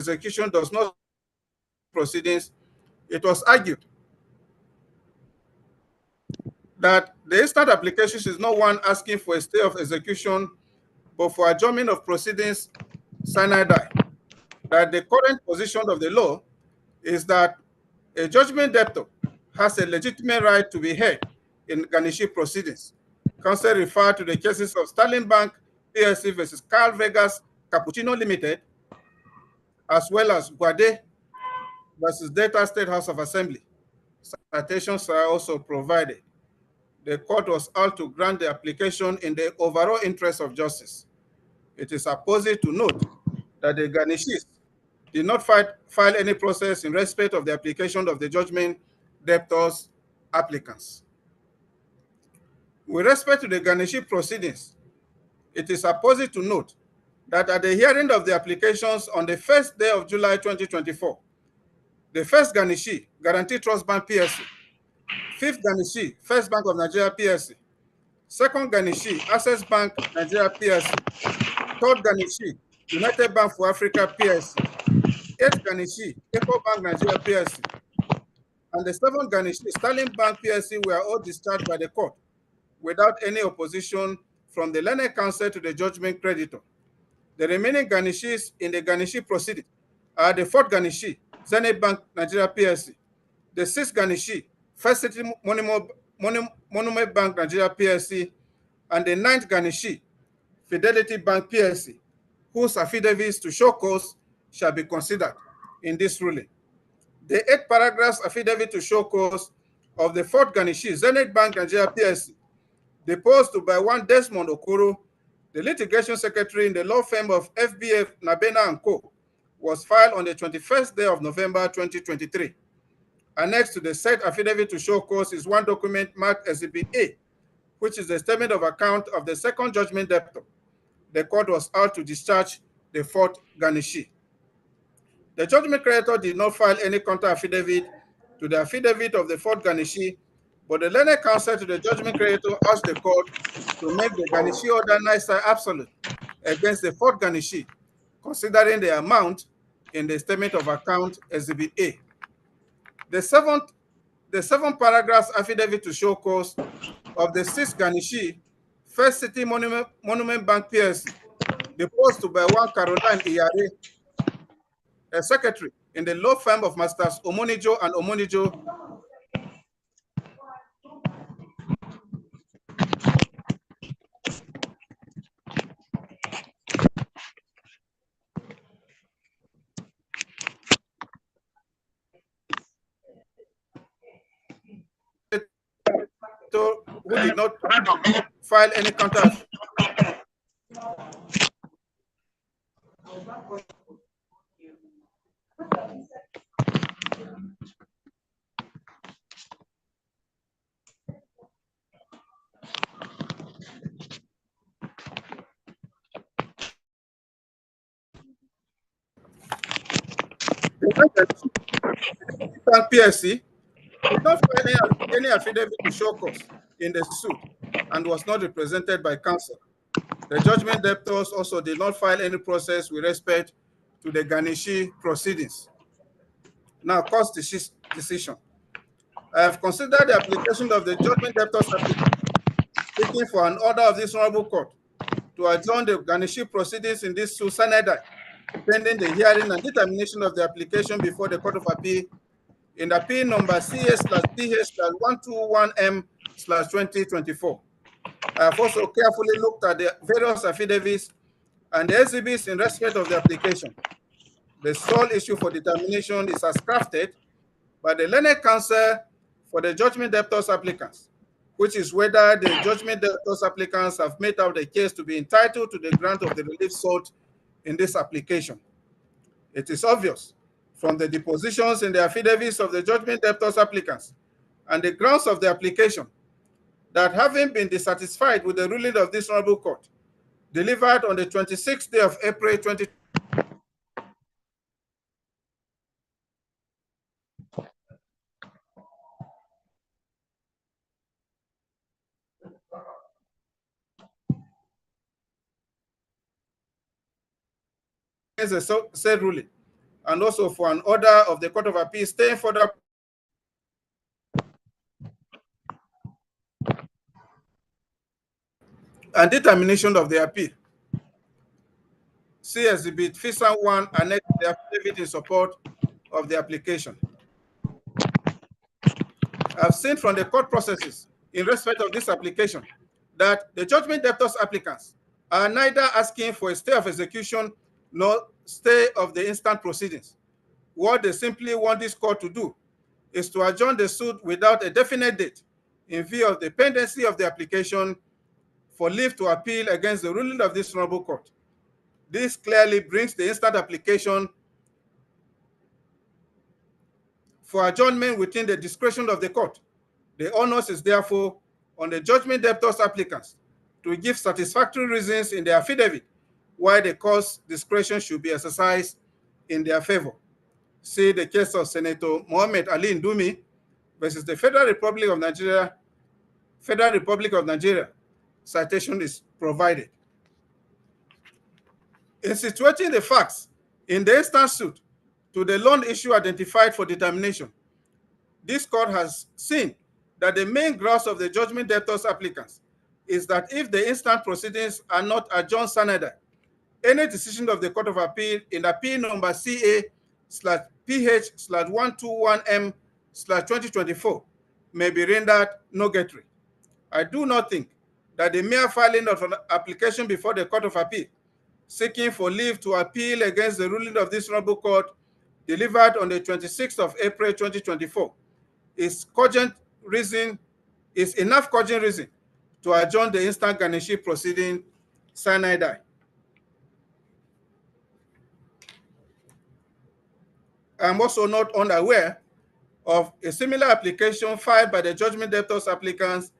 execution does not proceedings, it was argued that the instant application is not one asking for a stay of execution, but for adjournment of proceedings sine die. That the current position of the law is that a judgment debtor has a legitimate right to be heard in garnishee proceedings. Counsel referred to the cases of Sterling Bank PLC versus Carl Vegas Cappuccino Limited, as well as Guade versus Delta State House of Assembly. Citations are also provided. The court was asked to grant the application in the overall interest of justice. It is apposite to note that the garnishees did not file any process in respect of the application of the judgment debtors applicants. With respect to the garnishee proceedings, it is apposite to note that at the hearing of the applications on the 1st day of July 2024, the first garnishee, Guarantee Trust Bank PLC, fifth garnishee, First Bank of Nigeria PLC, second garnishee, Access Bank Nigeria PLC, third garnishee, United Bank for Africa PLC, eighth garnishee, Eco Bank Nigeria PLC, and the seventh garnishee, Sterling Bank PLC, were all discharged by the court without any opposition from the learned counsel to the judgment creditor. The remaining garnishees in the garnishee proceeding are the fourth garnishee, Zenith Bank Nigeria PLC, the sixth garnishee, First City Monument Bank Nigeria PLC, and the ninth garnishee, Fidelity Bank PLC, whose affidavits to show cause shall be considered in this ruling. The 8 paragraphs affidavit to show cause of the fourth garnishee, Zenith Bank Nigeria PLC, deposed by one Desmond Okoro, the litigation secretary in the law firm of FBF Nabena & Co., was filed on the 21st day of November 2023. Annexed to the said affidavit to show cause is one document marked Exhibit A, which is the statement of account of the second judgment debtor. The court was asked to discharge the fourth garnishee. The judgment creditor did not file any counter affidavit to the affidavit of the fourth garnishee, but the learned counsel to the judgment creditor asked the court to make the garnishee order nisi absolute against the fourth garnishee, considering the amount in the statement of account Exhibit A. The seven paragraphs affidavit to show cause of the sixth garnishee, First City Monument Bank PLC, deposed by one Caroline Iyare, a secretary in the law firm of Masters Omonijo and Omonijo, who did not file any counter. PSC did not file any affidavit to show cause in the suit and was not represented by counsel. The judgment debtors also did not file any process with respect to the garnishee proceedings. Now, cost decision. I have considered the application of the judgment debtors seeking for an order of this honorable court to adjourn the garnishee proceedings in this suit sine die, pending the hearing and determination of the application before the Court of Appeal in appeal number CS/PH/121M/2024. I have also carefully looked at the various affidavits and the exhibits in respect of the application. The sole issue for determination is as crafted by the learned counsel for the judgment debtors applicants, which is whether the judgment debtors applicants have made out the case to be entitled to the grant of the relief sought in this application. It is obvious from the depositions in the affidavits of the judgment debtors applicants and the grounds of the application that having been dissatisfied with the ruling of this honorable court, delivered on the 26th day of April 2020, the said ruling, and also for an order of the Court of Appeal staying further and determination of the appeal. See Exhibit FISA 1 annexed the affidavit in support of the application. I've seen from the court processes in respect of this application that the judgment debtors applicants are neither asking for a stay of execution nor stay of the instant proceedings. What they simply want this court to do is to adjourn the suit without a definite date in view of the pendency of the application for leave to appeal against the ruling of this honorable court. This clearly brings the instant application for adjournment within the discretion of the court. The onus is therefore on the judgment debtors applicants to give satisfactory reasons in the affidavit why the court's discretion should be exercised in their favor. See the case of Senator Mohammed Ali Ndumi versus the Federal Republic of Nigeria. Federal Republic of Nigeria. Citation is provided. In situating the facts in the instant suit to the loan issue identified for determination, this court has seen that the main grounds of the judgment debtors applicants is that if the instant proceedings are not adjourned sine die, any decision of the Court of Appeal in appeal number CA/PH/121M/2024 may be rendered nugatory. I do not think that the mere filing of an application before the Court of Appeal seeking for leave to appeal against the ruling of this honorable court delivered on the 26th of April 2024 is enough cogent reason to adjourn the instant garnishee proceeding sine die. I'm also not unaware of a similar application filed by the judgment debtors applicants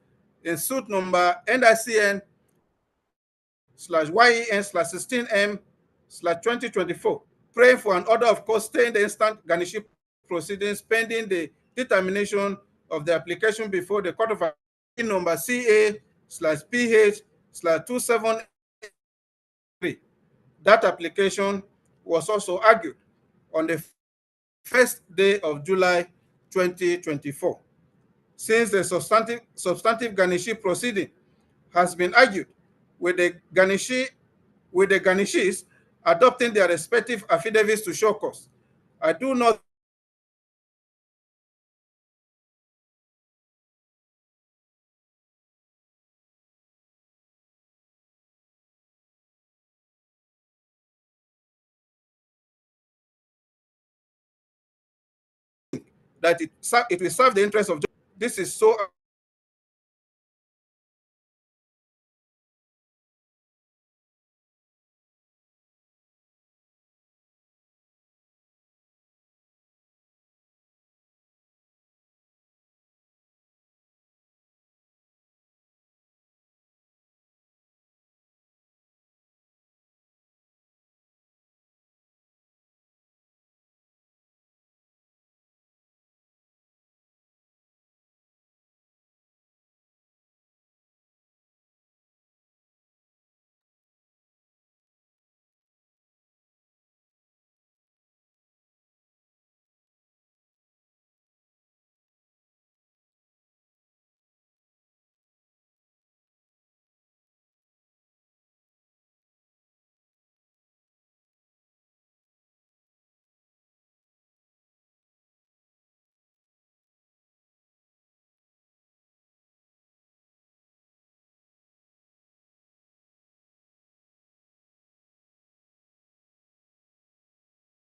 in suit number NICN/YEN/16M/2024, praying for an order of court staying the instant garnishee proceedings pending the determination of the application before the Court of Appeal number CA/PH/27. That application was also argued on the first day of July 2024. Since the substantive garnishee proceeding has been argued with the garnishees adopting their respective affidavits to show cause, I do not that it will serve the interest of this is so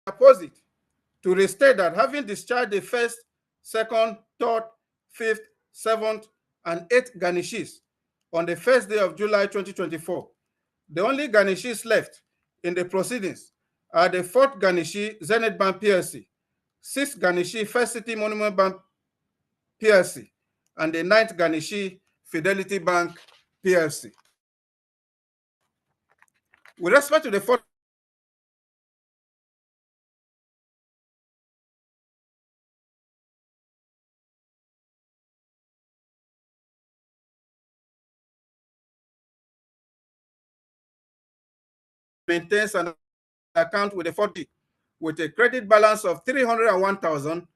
opposite to restate that having discharged the first, second, third, fifth, seventh, and eighth garnishees on the first day of July 2024, the only garnishees left in the proceedings are the fourth garnishee, Zenith Bank PLC, sixth garnishee, First City Monument Bank PLC, and the ninth garnishee, Fidelity Bank PLC. With respect to the fourth maintains an account with the 40 with a credit balance of 301,000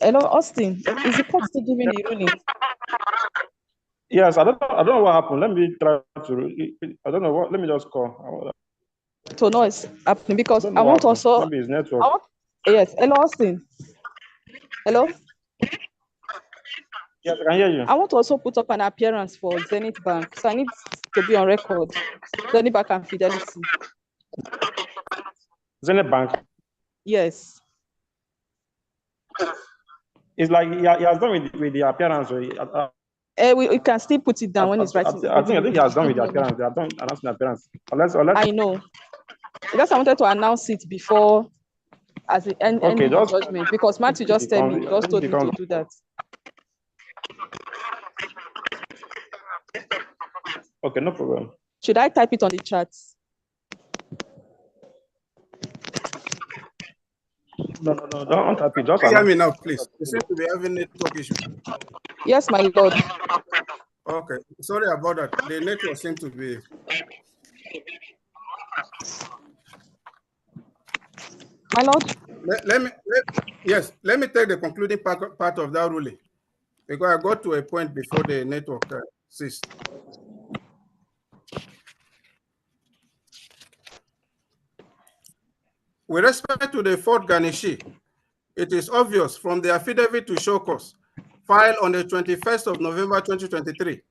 Hello, Austin. Is the court still giving the ruling? Yes, I don't know what happened. Let me try to. I don't know what. Let me just call. So no, it's happening because I want happened. also. Maybe it's network. Yes. Hello, Austin. Hello. Yes, I can hear you. I want to also put up an appearance for Zenith Bank, so I need to be on record. Zenith Bank and Fidelity. Zenith Bank. Yes. It's like he has done with the appearance. We can still put it down when it's writing. I think he has done with the appearance. They have done announcing the appearance. Unless I know. Because I wanted to announce it before as the end of the judgment, because Matthew just told me to do that. Okay, no problem. Should I type it on the chat? No, don't type it. Just hear me now, please. You seem to be having network issue. Yes, my lord. Okay, sorry about that. The network seems to be. My lord. Let me take the concluding part of that ruling, because I got to a point before the network ceased. With respect to the fourth garnishee, it is obvious from the affidavit to show cause filed on the 21st of November 2023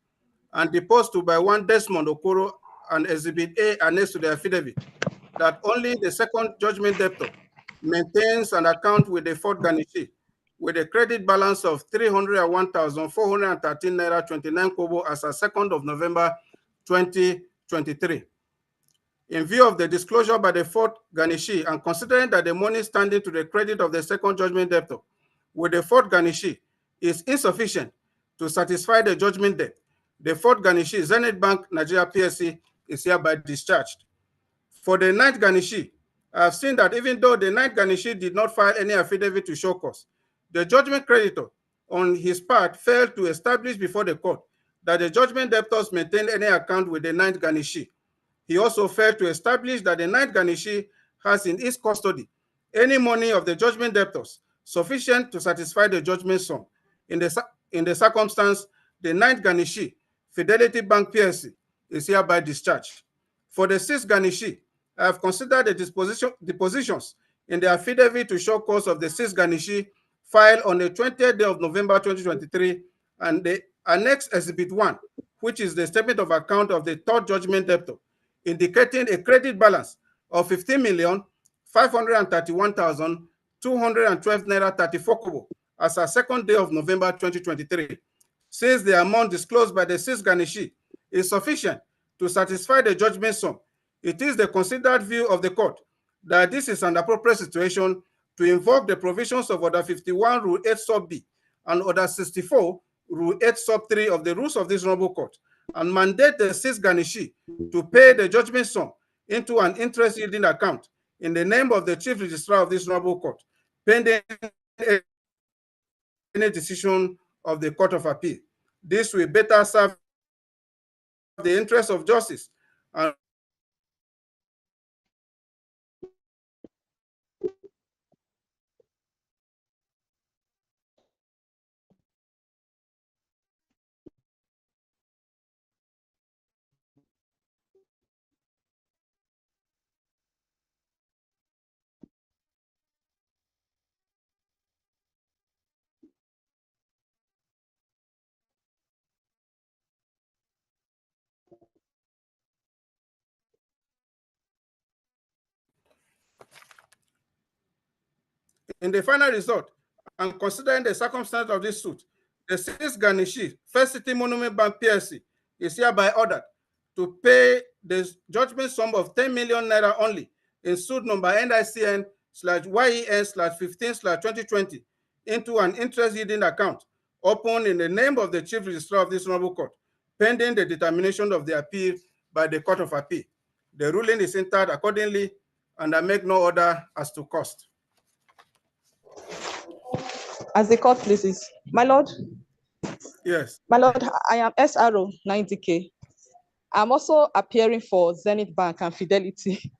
and deposed to by one Desmond Okoro and Exhibit A annexed to the affidavit that only the second judgment debtor maintains an account with the fourth garnishee with a credit balance of 301,413 naira 29 kobo as of 2nd of November 2023. In view of the disclosure by the fourth garnishee and considering that the money standing to the credit of the second judgment debtor with the fourth garnishee is insufficient to satisfy the judgment debt, the fourth garnishee, Zenith Bank Nigeria PSC, is hereby discharged. For the ninth garnishee, I have seen that even though the ninth garnishee did not file any affidavit to show cause, the judgment creditor on his part failed to establish before the court that the judgment debtors maintained any account with the ninth garnishee. He also failed to establish that the ninth garnishee has in its custody any money of the judgment debtors sufficient to satisfy the judgment sum. In the circumstance, the ninth garnishee, Fidelity Bank PSC, is hereby discharged. For the sixth garnishee, I have considered the positions in the affidavit to show cause of the sixth garnishee filed on the 20th day of November 2023 and the annex Exhibit 1, which is the statement of account of the third judgment debtor, indicating a credit balance of 15,531,212 naira 34 kobo as a second day of November 2023. Since the amount disclosed by the sixth garnishee is sufficient to satisfy the judgment sum, it is the considered view of the court that this is an appropriate situation to invoke the provisions of Order 51, Rule 8, Sub B, and Order 64, Rule 8, Sub 3 of the rules of this honorable court, and mandate the sixth garnishee to pay the judgment sum into an interest-yielding account in the name of the Chief Registrar of this honorable court, pending any decision of the Court of Appeal. This will better serve the interest of justice and in the final result, and considering the circumstances of this suit, the sixth garnishee, First City Monument Bank PSC, is hereby ordered to pay the judgment sum of 10 million naira only in suit number NICN/YEN/15/2020 into an interest-yielding account opened in the name of the Chief Registrar of this honorable court, pending the determination of the appeal by the Court of Appeal. The ruling is entered accordingly, and I make no order as to cost. As the court pleases. My lord. Yes. My lord, I am SRO 90K. I'm also appearing for Zenith Bank and Fidelity.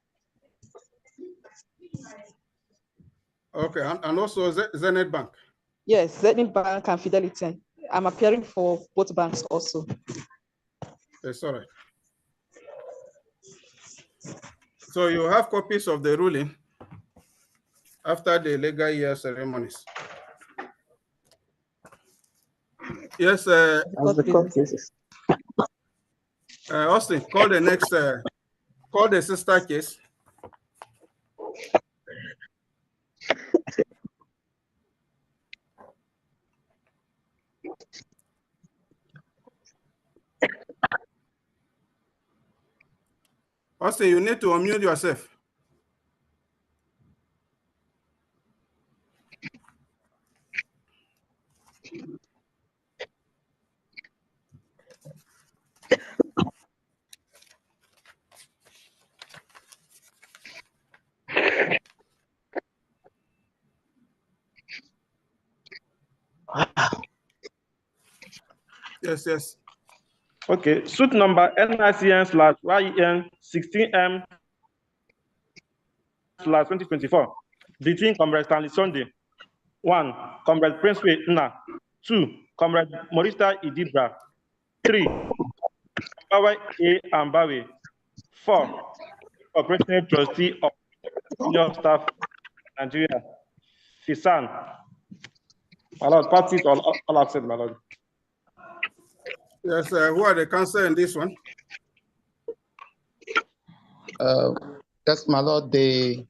Okay, and also Zenith Bank. Yes, Zenith Bank and Fidelity. I'm appearing for both banks also. It's all right. So you have copies of the ruling after the legal year ceremonies. Yes, Austin, call the next, call the sister case. Austin, you need to unmute yourself. Yes, yes. Okay, suit number NICN/YEN 16M/2024 between Comrade Stanley Sunday, 1. Comrade Princeway Nna, 2. Comrade Morista Idibra, 3. Ambawe A. Ambawe, 4. Operational Trustee of Senior Staff Nigeria, Fisan. My lord, parties all accept, my lord. Yes, who are the counsel in this one? Yes, my lord, the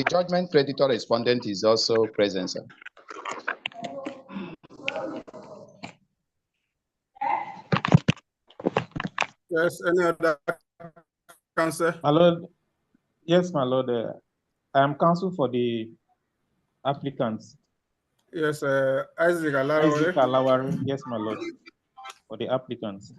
judgment creditor respondent is also present, sir. Yes, any other counsel? My lord, yes, my lord, I am counsel for the applicants. Yes, Isaac Alawari. Isaac Alawari, yes, my lord, for the applicants.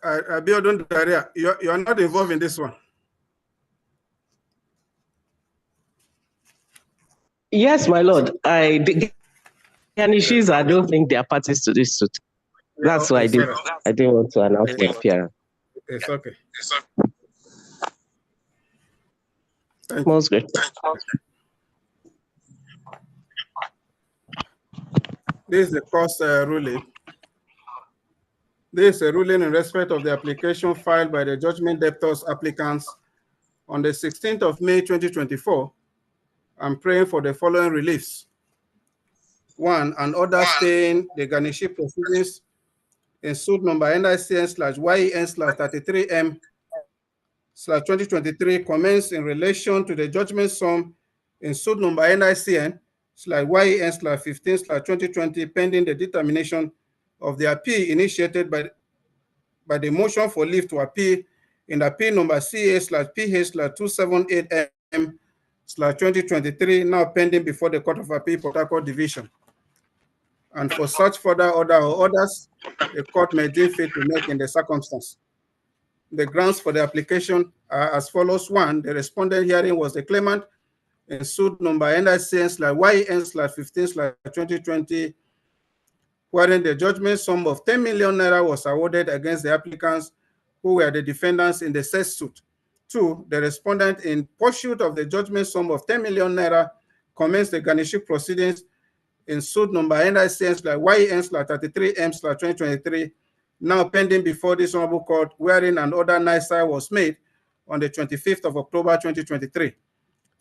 Abiodun Daria, you're not involved in this one. Yes, my lord. The Ghanishes, I don't think they are parties to this suit. That's why I didn't want to announce my appearance. It's okay. Most great. This is the cost ruling. This is a ruling in respect of the application filed by the judgment debtors applicants on the 16th of May 2024. I'm praying for the following reliefs. 1, an order staying the garniship proceedings in suit number NICN/YEN/33M/2023 commenced in relation to the judgment sum in suit number NICN/YEN/15/2020 pending the determination of the appeal initiated by the motion for leave to appeal in appeal number CA/PH/278M/2023 now pending before the Court of Appeal Port Harcourt Division. And for such further order or orders, the court may deem fit to make in the circumstance. The grounds for the application are as follows. 1, the respondent hearing was the claimant in suit number NICN/YEN/15/2020, wherein the judgment sum of 10 million naira was awarded against the applicants who were the defendants in the said suit. 2, the respondent, in pursuit of the judgment sum of 10 million naira, commenced the garniship proceedings in suit number NICN/YEN/33M/2023, now pending before this honorable court, wherein an order NICI was made on the 25th of October 2023.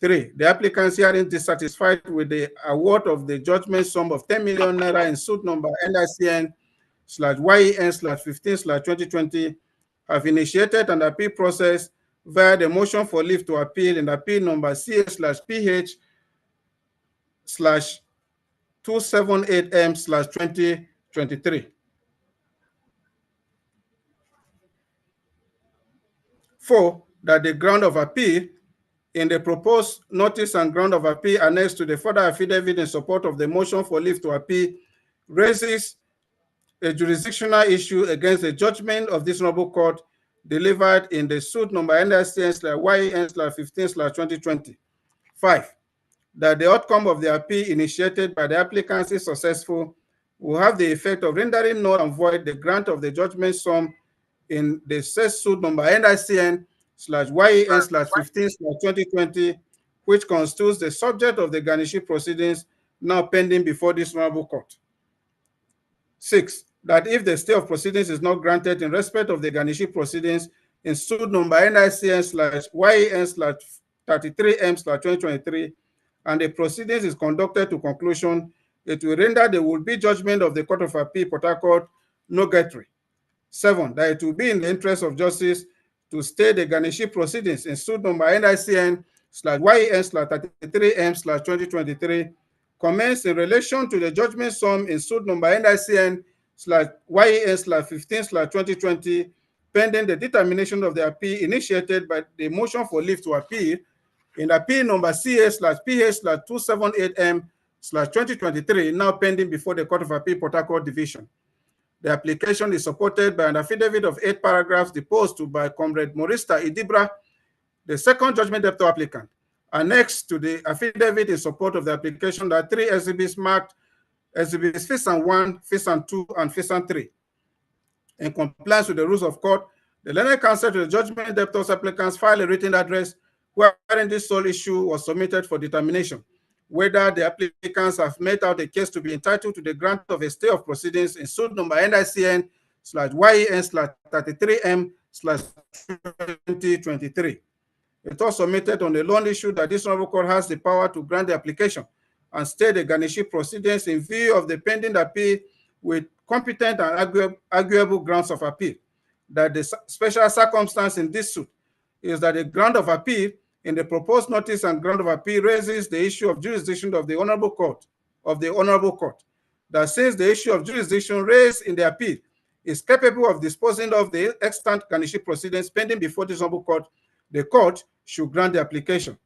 3, the applicants hearing dissatisfied with the award of the judgment sum of 10 million naira in suit number NICN/YEN/15/2020 have initiated an appeal process via the motion for leave to appeal in appeal number CA/PH/278M/2023. 4, that the ground of appeal in the proposed notice and ground of appeal annexed to the further affidavit in support of the motion for leave to appeal raises a jurisdictional issue against the judgment of this honorable court delivered in the suit number NSCN/YEN/15/2020. 5, that the outcome of the appeal initiated by the applicants is successful will have the effect of rendering null and void the grant of the judgment sum in the said suit number NICN/YEN/15/2020, which constitutes the subject of the garnishee proceedings now pending before this honorable court. 6, that if the stay of proceedings is not granted in respect of the garnishee proceedings in suit number NICN/YEN/33M/2023, and the proceedings is conducted to conclusion, it will render the would-be judgment of the Court of Appeal, Port Harcourt, nugatory. 7, that it will be in the interest of justice to stay the garnishee proceedings in suit number NICN/YEN/33M/2023 commenced in relation to the judgment sum in suit number NICN/YEN/15/2020, pending the determination of the appeal initiated by the motion for leave to appeal in appeal number CA/PH/278M/2023, now pending before the Court of Appeal, Port Harcourt Division. The application is supported by an affidavit of 8 paragraphs deposed to by Comrade Morista Idibra, the second judgment debtor applicant. Annexed to the affidavit in support of the application, there are 3 exhibits marked exhibits Fisan 1, Fisan 2, and Fisan 3. In compliance with the rules of court, the learned counsel to the judgment debtors applicants filed a written address wherein this sole issue was submitted for determination, whether the applicants have made out a case to be entitled to the grant of a stay of proceedings in suit number NICN/YEN/33M/2023. It was submitted on the loan issue that this honorable court has the power to grant the application and stay the garnishee proceedings in view of the pending appeal with competent and arguable grounds of appeal. That the special circumstance in this suit is that the ground of appeal in the proposed notice and ground of appeal raises the issue of jurisdiction of the honorable court, that since the issue of jurisdiction raised in the appeal is capable of disposing of the extant garnishee proceedings pending before this honorable court, the court should grant the application.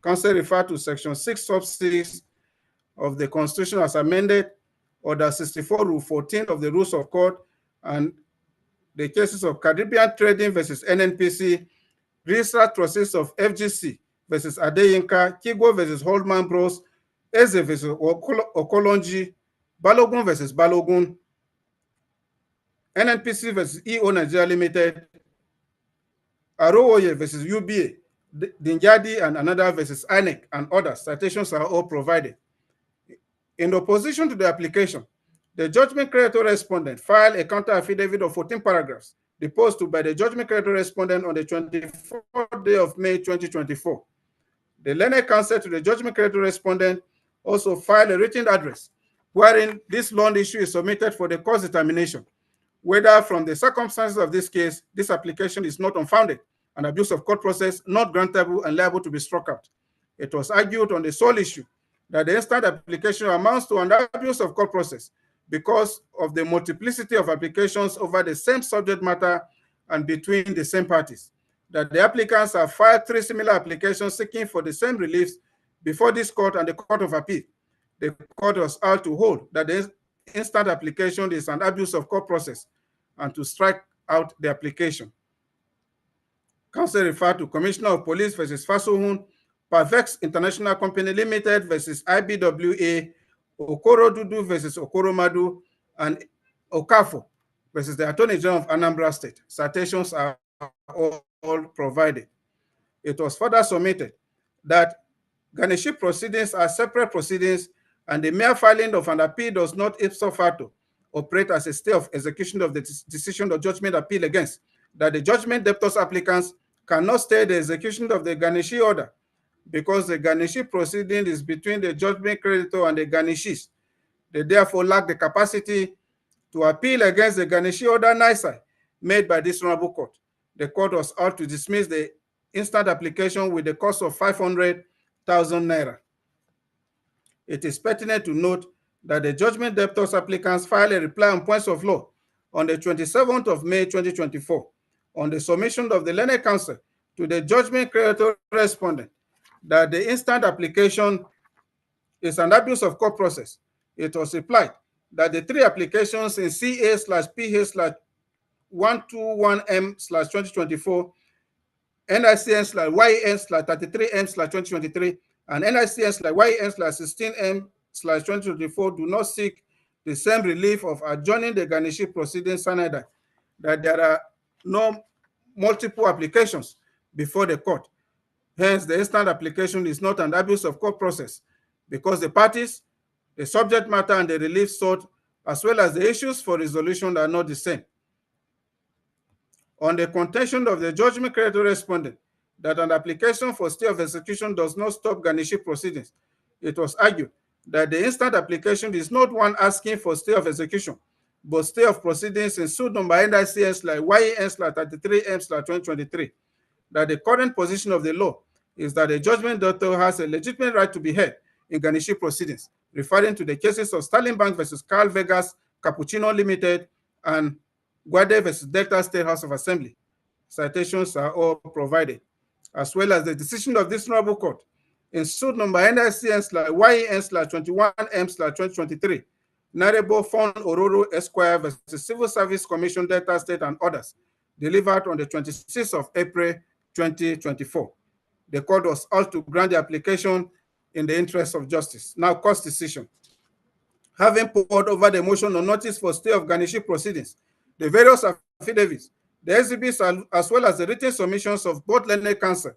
Counsel refer to section 6 sub 6 of the Constitution as amended, order 64 rule 14 of the rules of court, and the cases of Caribbean Trading versus NNPC, Registered Trustees of FGC versus Adeyinka, Kigo versus Holdman Bros, Eze versus Okolonji, Balogun versus Balogun, NNPC versus EO Nigeria Limited, Arowoye versus UBA, Dinjadi and another versus INEC, and others. Citations are all provided. In opposition to the application, the judgment creditor respondent filed a counter affidavit of 14 paragraphs deposed to by the judgment creditor respondent on the 24th day of May 2024. The learned counsel to the judgment creditor respondent also filed a written address wherein this loan issue is submitted for the court's determination, whether from the circumstances of this case, this application is not unfounded, an abuse of court process, not grantable and liable to be struck out. It was argued on the sole issue that the instant application amounts to an abuse of court process because of the multiplicity of applications over the same subject matter and between the same parties, that the applicants have filed 3 similar applications seeking for the same reliefs before this court and the Court of Appeal. The court was asked to hold that the instant application is an abuse of court process and to strike out the application. Counsel referred to Commissioner of Police versus Fasohun, Parvex International Company Limited versus IBWA, Okoro Dudu versus Okoro Madu, and Okafo versus the Attorney General of Anambra State. Citations are all provided. It was further submitted that garnishee proceedings are separate proceedings and the mere filing of an appeal does not ipso facto operate as a stay of execution of the decision or judgment appeal against, that the judgment debtors applicants cannot stay the execution of the garnishee order because the garnishee proceeding is between the judgment creditor and the garnishees. They therefore lack the capacity to appeal against the garnishee order NICI made by this honorable court. The court was asked to dismiss the instant application with the cost of 500,000 naira. It is pertinent to note that the judgment debtors applicants filed a reply on points of law on the 27th of May 2024 on the submission of the learned counsel to the judgment creditor respondent that the instant application is an abuse of court process. It was replied that the three applications in CA/PH/121M/2024, NICN/YEN/33M/2023, and NICN/YEN/16M/2024 do not seek the same relief of adjourning the garnishee proceedings, that there are no multiple applications before the court. Hence, the instant application is not an abuse of court process because the parties, the subject matter, and the relief sought, as well as the issues for resolution, are not the same. On the contention of the judgment creditor respondent that an application for stay of execution does not stop garnishee proceedings, it was argued that the instant application is not one asking for stay of execution, but stay of proceedings in suit number NICN/YEN/33M/2023, that the current position of the law is that the judgment debtor has a legitimate right to be heard in garnishee proceedings, referring to the cases of Sterling Bank versus Carl Vegas, Cappuccino Limited, and Guade versus Delta State House of Assembly. Citations are all provided, as well as the decision of this honorable court in suit number NICN/YEN/21M/2023, Narebo Fon Ororo Esquire versus Civil Service Commission, Delta State, and others, delivered on the 26th of April 2024. The court was urged to grant the application in the interest of justice. Now, court's decision. Having poured over the motion on notice for stay of garnishee proceedings, the various affidavits, the exhibits, as well as the written submissions of both learned counsel,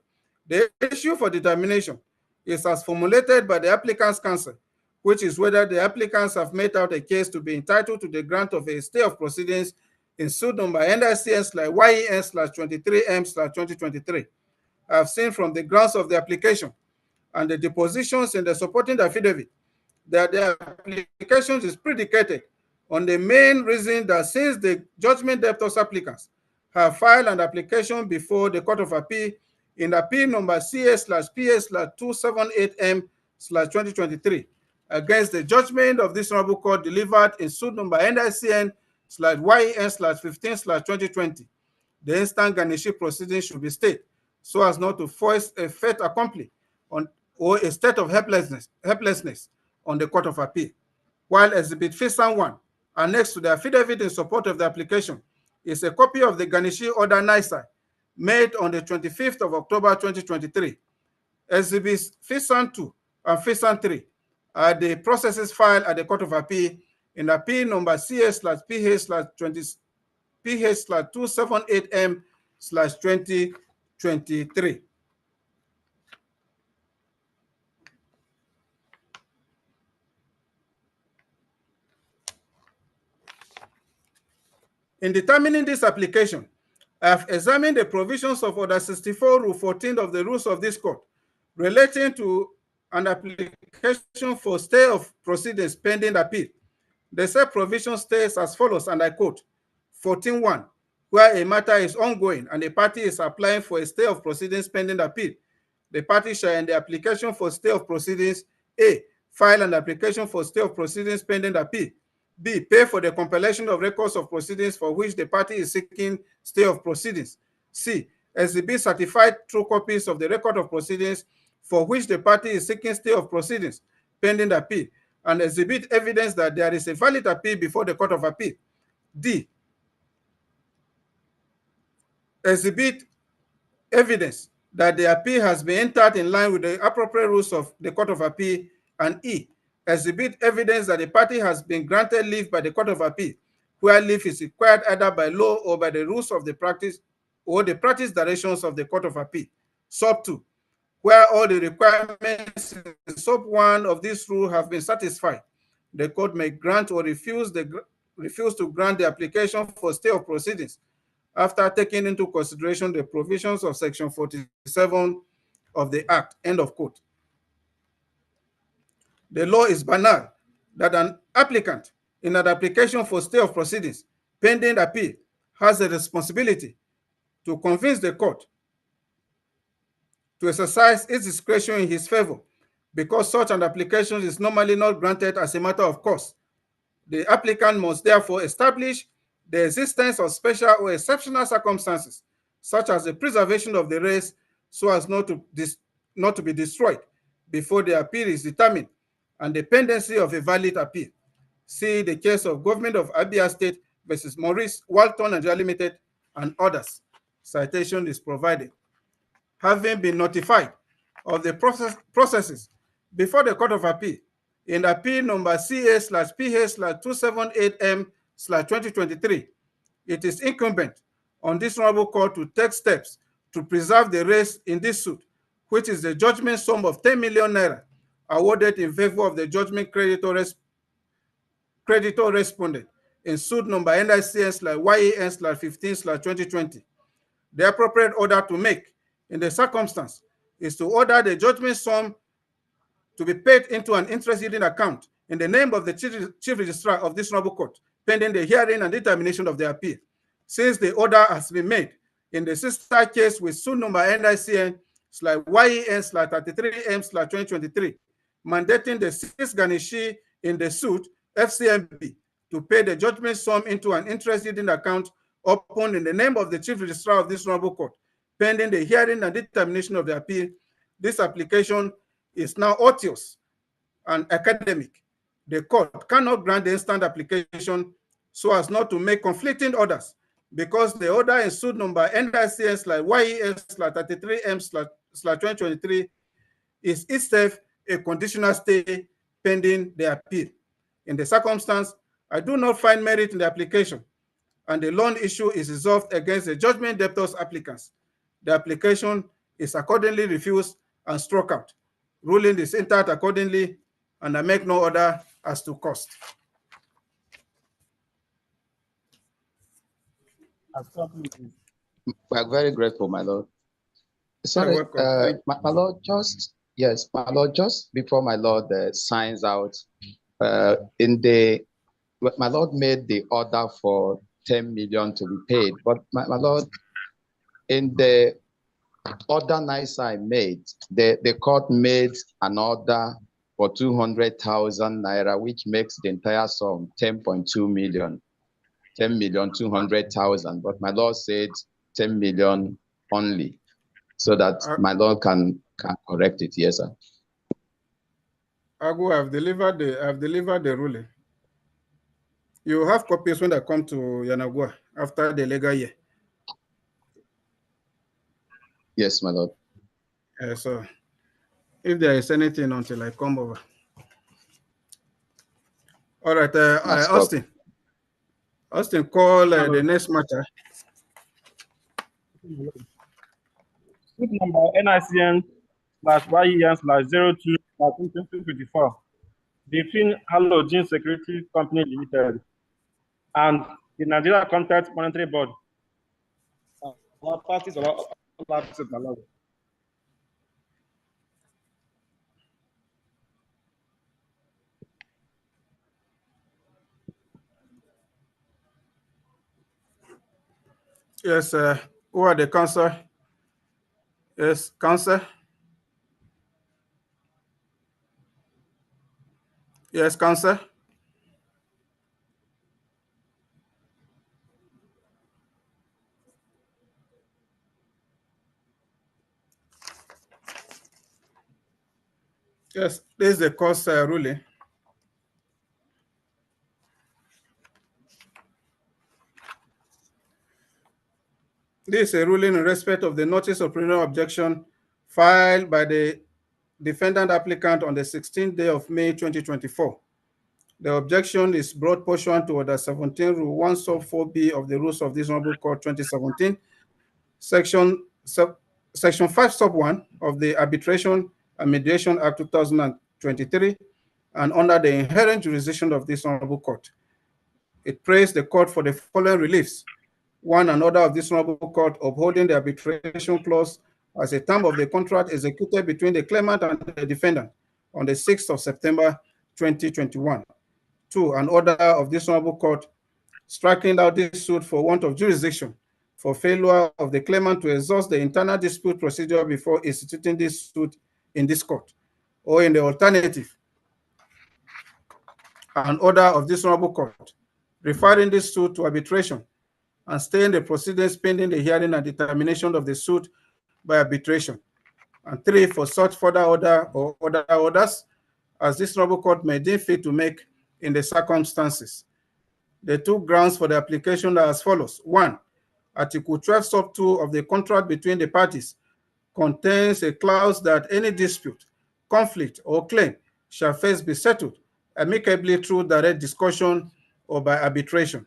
the issue for determination is as formulated by the applicant's counsel, which is whether the applicants have made out a case to be entitled to the grant of a stay of proceedings in suit number NICN/YEN/23M/2023. I have seen from the grounds of the application and the depositions in the supporting affidavit that the application is predicated on the main reason that since the judgment debtors applicants have filed an application before the Court of Appeal in appeal number CA/PS/278M/2023 against the judgment of this honorable court delivered in suit number NICN/YEN/15/2020, the instant garnishee proceedings should be stayed so as not to force a fait accompli on or a state of helplessness on the Court of Appeal. While Exhibit Fisan 1, annexed to the affidavit in support of the application, is a copy of the garnishee order NISA made on the 25th of October 2023. Exhibits Fisan 2 and Fisan 3 are the processes filed at the Court of Appeal in appeal number CA/PH/278M/2023. In determining this application, I have examined the provisions of Order 64, Rule 14 of the rules of this court relating to an application for stay of proceedings pending appeal. The said provision states as follows, and I quote, 14.1, where a matter is ongoing and a party is applying for a stay of proceedings pending appeal, the party shall in the application for stay of proceedings, A, file an application for stay of proceedings pending appeal, B, pay for the compilation of records of proceedings for which the party is seeking stay of proceedings, C, exhibit certified true copies of the record of proceedings for which the party is seeking stay of proceedings pending appeal, and exhibit evidence that there is a valid appeal before the Court of Appeal. D, exhibit evidence that the appeal has been entered in line with the appropriate rules of the Court of Appeal, and E, exhibit evidence that the party has been granted leave by the Court of Appeal, where leave is required either by law or by the rules of the practice or the practice directions of the Court of Appeal. Sub 2, where all the requirements in sub 1 of this rule have been satisfied, the court may grant or refuse to grant the application for stay of proceedings after taking into consideration the provisions of Section 47 of the Act. End of quote. The law is banal that an applicant in an application for stay of proceedings pending appeal has a responsibility to convince the court to exercise its discretion in his favor, because such an application is normally not granted as a matter of course. The applicant must therefore establish the existence of special or exceptional circumstances, such as the preservation of the race so as not to be destroyed before the appeal is determined, and the pendency of a valid appeal. See the case of Government of Abia State versus Maurice Walton Nigeria Limited and others. Citation is provided. Having been notified of the processes before the Court of Appeal in appeal number CA/PH/278M/2023, it is incumbent on this honorable court to take steps to preserve the race in this suit, which is the judgment sum of 10 million naira awarded in favor of the judgment creditor respondent in suit number NICS/YAN/15/2020. The appropriate order to make in the circumstance is to order the judgment sum to be paid into an interest-yielding account in the name of the Chief Registrar of this honorable court, pending the hearing and determination of the appeal. Since the order has been made in the sister case with suit number NICN/YEN/33M/2023, mandating the 6 garnishee in the suit, FCMB, to pay the judgment sum into an interest-yielding account opened in the name of the Chief Registrar of this honorable court, pending the hearing and determination of the appeal. This application is now odious and academic. The court cannot grant the instant application so as not to make conflicting orders, because the order in suit number NICS/YES/33M/2023 is itself a conditional stay pending the appeal. In the circumstance, I do not find merit in the application, and the loan issue is resolved against the judgment debtors applicants. The application is accordingly refused and struck out. Ruling is entered accordingly, and I make no order as to cost. We are very grateful, my lord. Sorry, my lord, just before my lord signs out, my lord made the order for 10 million to be paid, but my lord, in the order NICE made, the court made an order for 200,000 naira, which makes the entire sum 10.2 million. 10,200,000, but my lord said 10 million only, so that my lord can correct it. Yes, sir. I've delivered the ruling. You have copies when they come to Yenagoa after the legal year. Yes, my lord. So if there is anything until I come over. All right, Austin. Austin, call the next matter. Suit number NICN/YEN/02/2024, between Halogen Security Company Limited and the Nigeria Contact Monitoring Board. All parties are allowed. Yes, who are the counsel? Yes, counsel. Yes, counsel. Yes, this is the court's ruling. This is a ruling in respect of the notice of preliminary objection filed by the defendant applicant on the 16th day of May 2024. The objection is brought pursuant to Order 17, Rule 1, Sub 4B of the Rules of this Honorable Court 2017, Section 5, Sub 1 of the Arbitration and Mediation Act 2023, and under the inherent jurisdiction of this Honorable Court. It prays the court for the following reliefs. One, an order of this Honorable Court upholding the arbitration clause as a term of the contract executed between the claimant and the defendant on the 6th of September 2021. Two, an order of this Honorable Court striking out this suit for want of jurisdiction for failure of the claimant to exhaust the internal dispute procedure before instituting this suit in this court, or in the alternative, an order of this honorable court referring this suit to arbitration and staying the proceedings pending the hearing and determination of the suit by arbitration. And 3, for such further order or other orders as this honorable court may deem fit to make in the circumstances. The 2 grounds for the application are as follows. 1, Article 12, sub 2 of the contract between the parties contains a clause that any dispute, conflict, or claim shall first be settled amicably through direct discussion or by arbitration.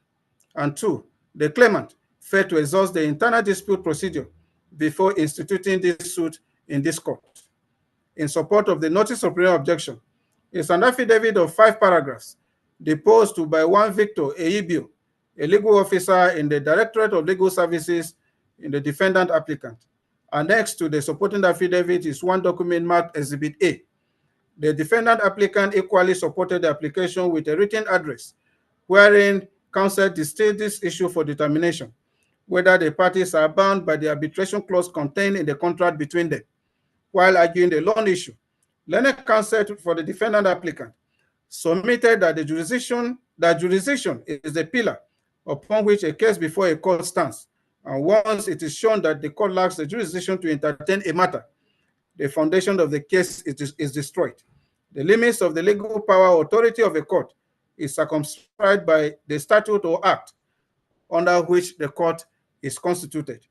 And 2, the claimant failed to exhaust the internal dispute procedure before instituting this suit in this court. In support of the notice of prior objection is an affidavit of 5 paragraphs deposed to by one Victor Eibio, a legal officer in the Directorate of Legal Services in the defendant applicant. Annexed to the supporting affidavit is one document marked Exhibit A. The defendant applicant equally supported the application with a written address wherein counsel distilled this issue for determination, whether the parties are bound by the arbitration clause contained in the contract between them. While arguing the loan issue, learned counsel for the defendant applicant submitted that the jurisdiction is the pillar upon which a case before a court stands, and once it is shown that the court lacks the jurisdiction to entertain a matter, the foundation of the case is destroyed. The limits of the legal power or authority of a court is circumscribed by the statute or act under which the court is constituted.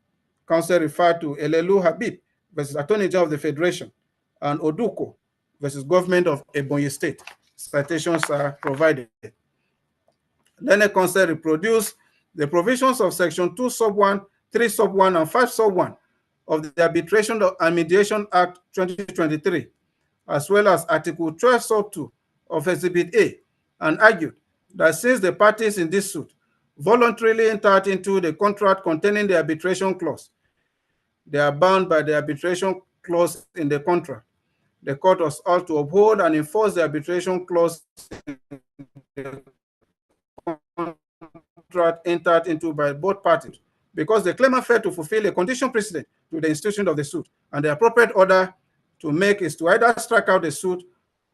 Counsel referred to Elelu Habib versus Attorney General of the Federation and Oduko versus Government of Ebonyi State. Citations are provided. Learned counsel reproduced the provisions of Section 2 sub 1, 3 sub 1, and 5 sub 1 of the Arbitration and Mediation Act 2023, as well as Article 12 sub 2 of Exhibit A, and argued that since the parties in this suit voluntarily entered into the contract containing the arbitration clause, they are bound by the arbitration clause in the contract. The court was ought to uphold and enforce the arbitration clause in the contract entered into by both parties, because the claimant failed to fulfill a condition precedent to the institution of the suit, and the appropriate order to make is to either strike out the suit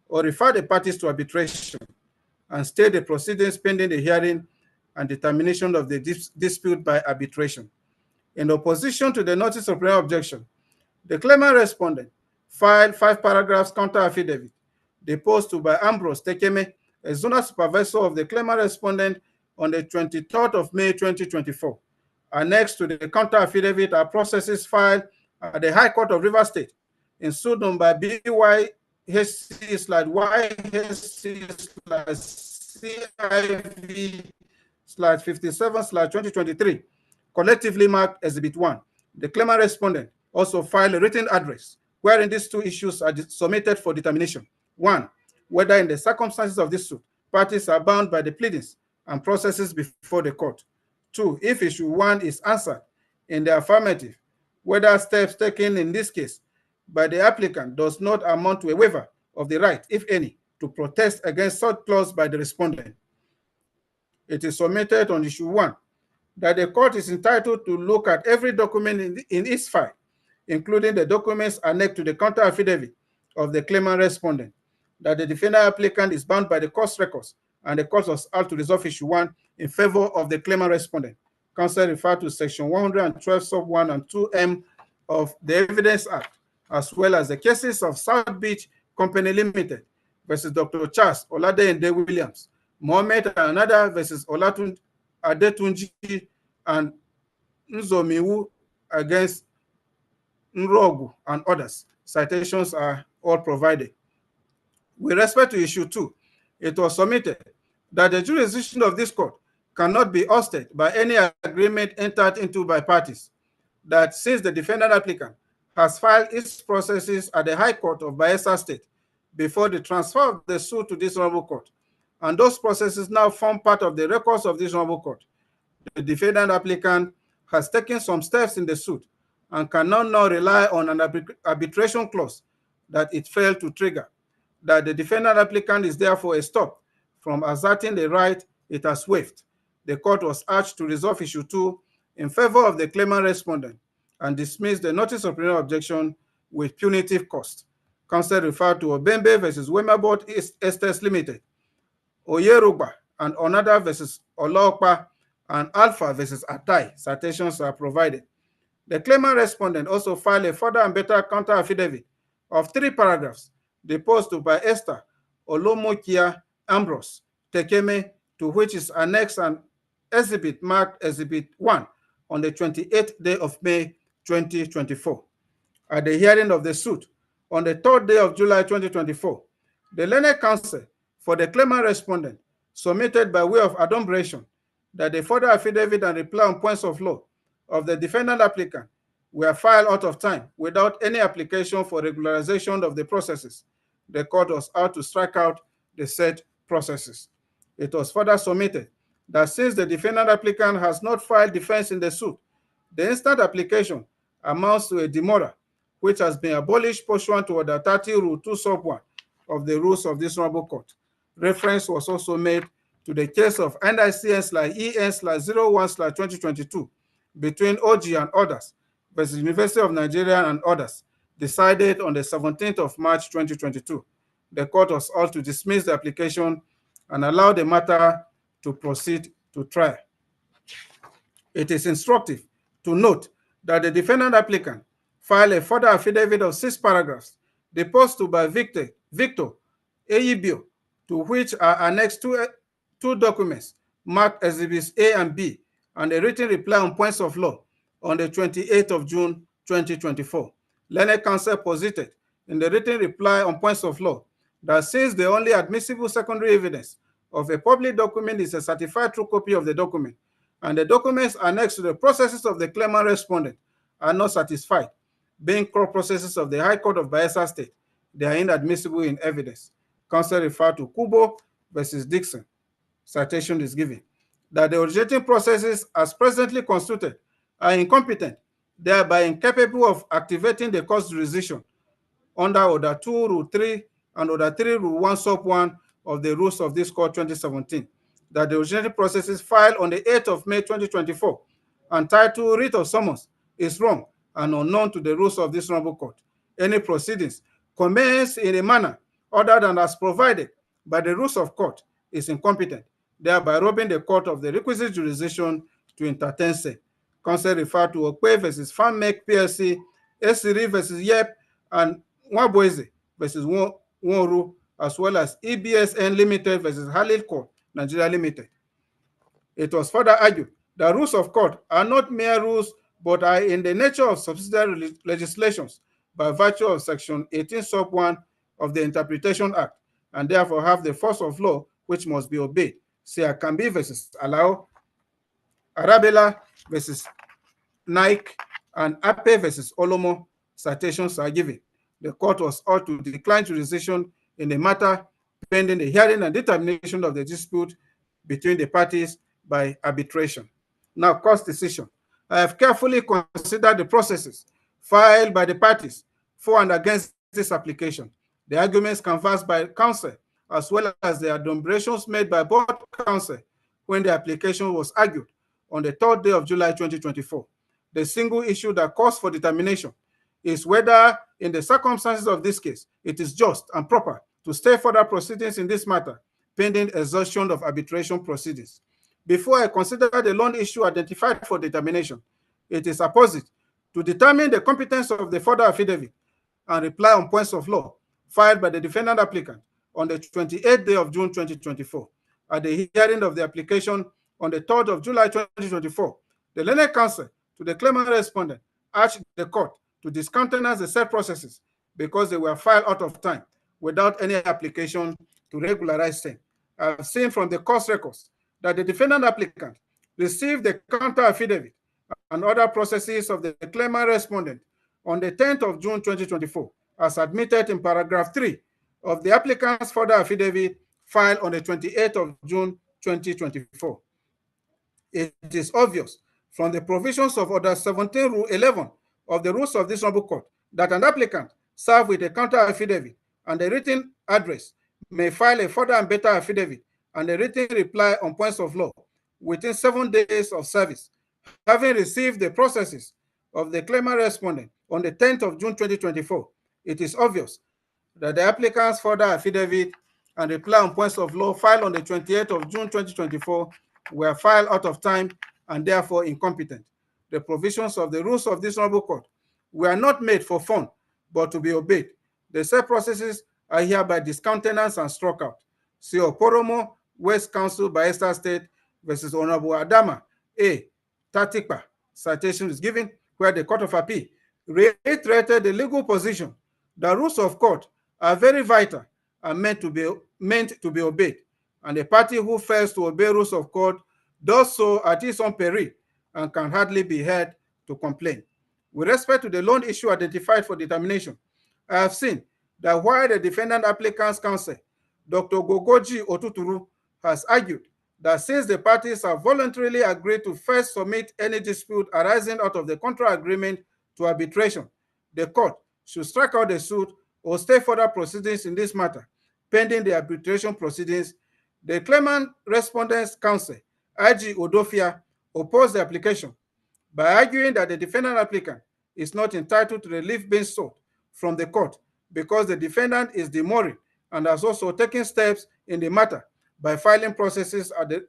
or refer the parties to arbitration and stay the proceedings pending the hearing and determination of the dispute by arbitration. In opposition to the notice of prior objection, the claimant respondent filed 5 paragraphs counter affidavit deposed to by Ambrose Tekeme, a zonal supervisor of the claimant respondent, on the 23rd of May 2024. Annexed to the counter affidavit are processes filed at the High Court of Rivers State in suit number BYHC/YHC/CIV/57/2023, collectively marked Exhibit 1. The claimant respondent also filed a written address wherein these 2 issues are submitted for determination. 1, whether in the circumstances of this suit, parties are bound by the pleadings and processes before the court. 2, if issue 1 is answered in the affirmative, whether steps taken in this case by the applicant does not amount to a waiver of the right, if any, to protest against such clause by the respondent. It is submitted on issue 1 that the court is entitled to look at every document in its file, including the documents annexed to the counter affidavit of the claimant respondent, that the defendant applicant is bound by the court records, and the court was out to resolve issue 1 in favor of the claimant respondent. Counsel referred to Section 112 sub 1 and 2M of the Evidence Act, as well as the cases of South Beach Company Limited versus Dr. Charles Oladeyinde Williams, Mohammed and another versus Olatun Adetunji, and Nzomiwu against Nrogu and others. Citations are all provided. With respect to issue 2, it was submitted that the jurisdiction of this court cannot be ousted by any agreement entered into by parties, that since the defendant applicant has filed its processes at the High Court of Bayelsa State before the transfer of the suit to this honorable court, and those processes now form part of the records of this honorable court, the defendant applicant has taken some steps in the suit and cannot now rely on an arbitration clause that it failed to trigger, that the defendant applicant is therefore stopped from asserting the right it has waived. The court was urged to resolve issue 2 in favor of the claimant respondent and dismissed the notice of preliminary objection with punitive cost. Counsel referred to Obembe versus Wemabot Estates Limited, Oyeruba and Onada versus Olokpa, and Alpha versus Atai. Citations are provided. The claimant respondent also filed a further and better counter affidavit of 3 paragraphs deposed by Esther Olomokia Ambrose Tekeme, to which is annexed an exhibit marked Exhibit 1 on the 28th day of May 2024. At the hearing of the suit on the 3rd day of July 2024, the learned counsel for the claimant respondent submitted by way of adumbration that the further affidavit and reply on points of law of the defendant applicant were filed out of time without any application for regularization of the processes. The court was out to strike out the said processes. It was further submitted that since the defendant applicant has not filed defense in the suit, the instant application amounts to a demurrer, which has been abolished pursuant to Order 30 Rule 2 Sub 1 of the rules of this honorable court. Reference was also made to the case of NICN/EN/01/2022 between OG and others versus University of Nigeria and others, decided on the 17th of March 2022. The court was asked to dismiss the application and allow the matter to proceed to trial. It is instructive to note that the defendant applicant filed a further affidavit of 6 paragraphs deposed by Victor Eyibio, to which are annexed two documents marked Exhibits A and B, and a written reply on points of law on the 28th of June 2024. Learned counsel posited in the written reply on points of law that since the only admissible secondary evidence of a public document is a certified true copy of the document, and the documents annexed to the processes of the claimant respondent are not satisfied, being core processes of the High Court of Bayelsa State, they are inadmissible in evidence. Counsel referred to Kubo versus Dixon. Citation is given that the originating processes as presently constituted are incompetent, thereby incapable of activating the court's jurisdiction under Order 2 Rule 3 and Order 3 Rule 1 Sub 1 of the rules of this court 2017. That the originating processes filed on the 8th of May 2024 and titled Writ of Summons is wrong and unknown to the rules of this honorable court. Any proceedings commenced in a manner other than as provided by the rules of court is incompetent, thereby robbing the court of the requisite jurisdiction to entertain say. Counsel referred to Okwe versus FarmMake PLC, Esiri versus Yep, and Nwabueze versus Wonru, as well as EBSN Limited versus Halil Court, Nigeria Limited. It was further argued that rules of court are not mere rules, but are in the nature of subsidiary legislations by virtue of Section 18 Sub 1 of the Interpretation Act, and therefore have the force of law which must be obeyed. See Akambi versus Alao, Arabella versus Nike, and Ape versus Olomo. Citations are given. The court was ought to decline jurisdiction in the matter pending the hearing and determination of the dispute between the parties by arbitration. Now, court's decision. I have carefully considered the processes filed by the parties for and against this application, the arguments canvassed by counsel, as well as the adumbrations made by both counsel when the application was argued on the 3rd day of July 2024. The single issue that calls for determination is whether, in the circumstances of this case, it is just and proper to stay further proceedings in this matter, pending exhaustion of arbitration proceedings. Before I consider the lone issue identified for determination, it is apposite to determine the competence of the further affidavit and reply on points of law filed by the defendant applicant on the 28th day of June 2024. At the hearing of the application on the 3rd of July 2024, the learned counsel to the claimant respondent urged the court to discountenance the said processes because they were filed out of time without any application to regularize them. I have seen from the court records that the defendant applicant received the counter affidavit and other processes of the claimant respondent on the 10th of June 2024, as admitted in paragraph 3 of the applicant's further affidavit filed on the 28th of June 2024. It is obvious from the provisions of Order 17 Rule 11 of the rules of this honorable court that an applicant served with a counter affidavit and a written address may file a further and better affidavit and a written reply on points of law within 7 days of service, Having received the processes of the claimant respondent on the 10th of June 2024, it is obvious that the applicant's further affidavit and reply on points of law filed on the 28th of June 2024 were filed out of time and therefore incompetent. The provisions of the rules of this honorable court were not made for fun, but to be obeyed. The said processes are hereby discountenanced and struck out. See Oporomo, West Council, Bayelsa State versus Honorable Adama A. Tatikpa. Citation is given where the Court of Appeal reiterated the legal position. The rules of court are very vital and meant to be obeyed, and a party who fails to obey rules of court does so at his own peril and can hardly be heard to complain. With respect to the loan issue identified for determination, I have seen that while the defendant applicant's counsel, Dr. Gogoji Otuturu, has argued that since the parties have voluntarily agreed to first submit any dispute arising out of the contract agreement to arbitration, the court should strike out the suit or stay further proceedings in this matter, pending the arbitration proceedings. The claimant respondent's counsel, IG Odofia, opposed the application by arguing that the defendant applicant is not entitled to the relief being sought from the court because the defendant is demurring and has also taken steps in the matter by filing processes at the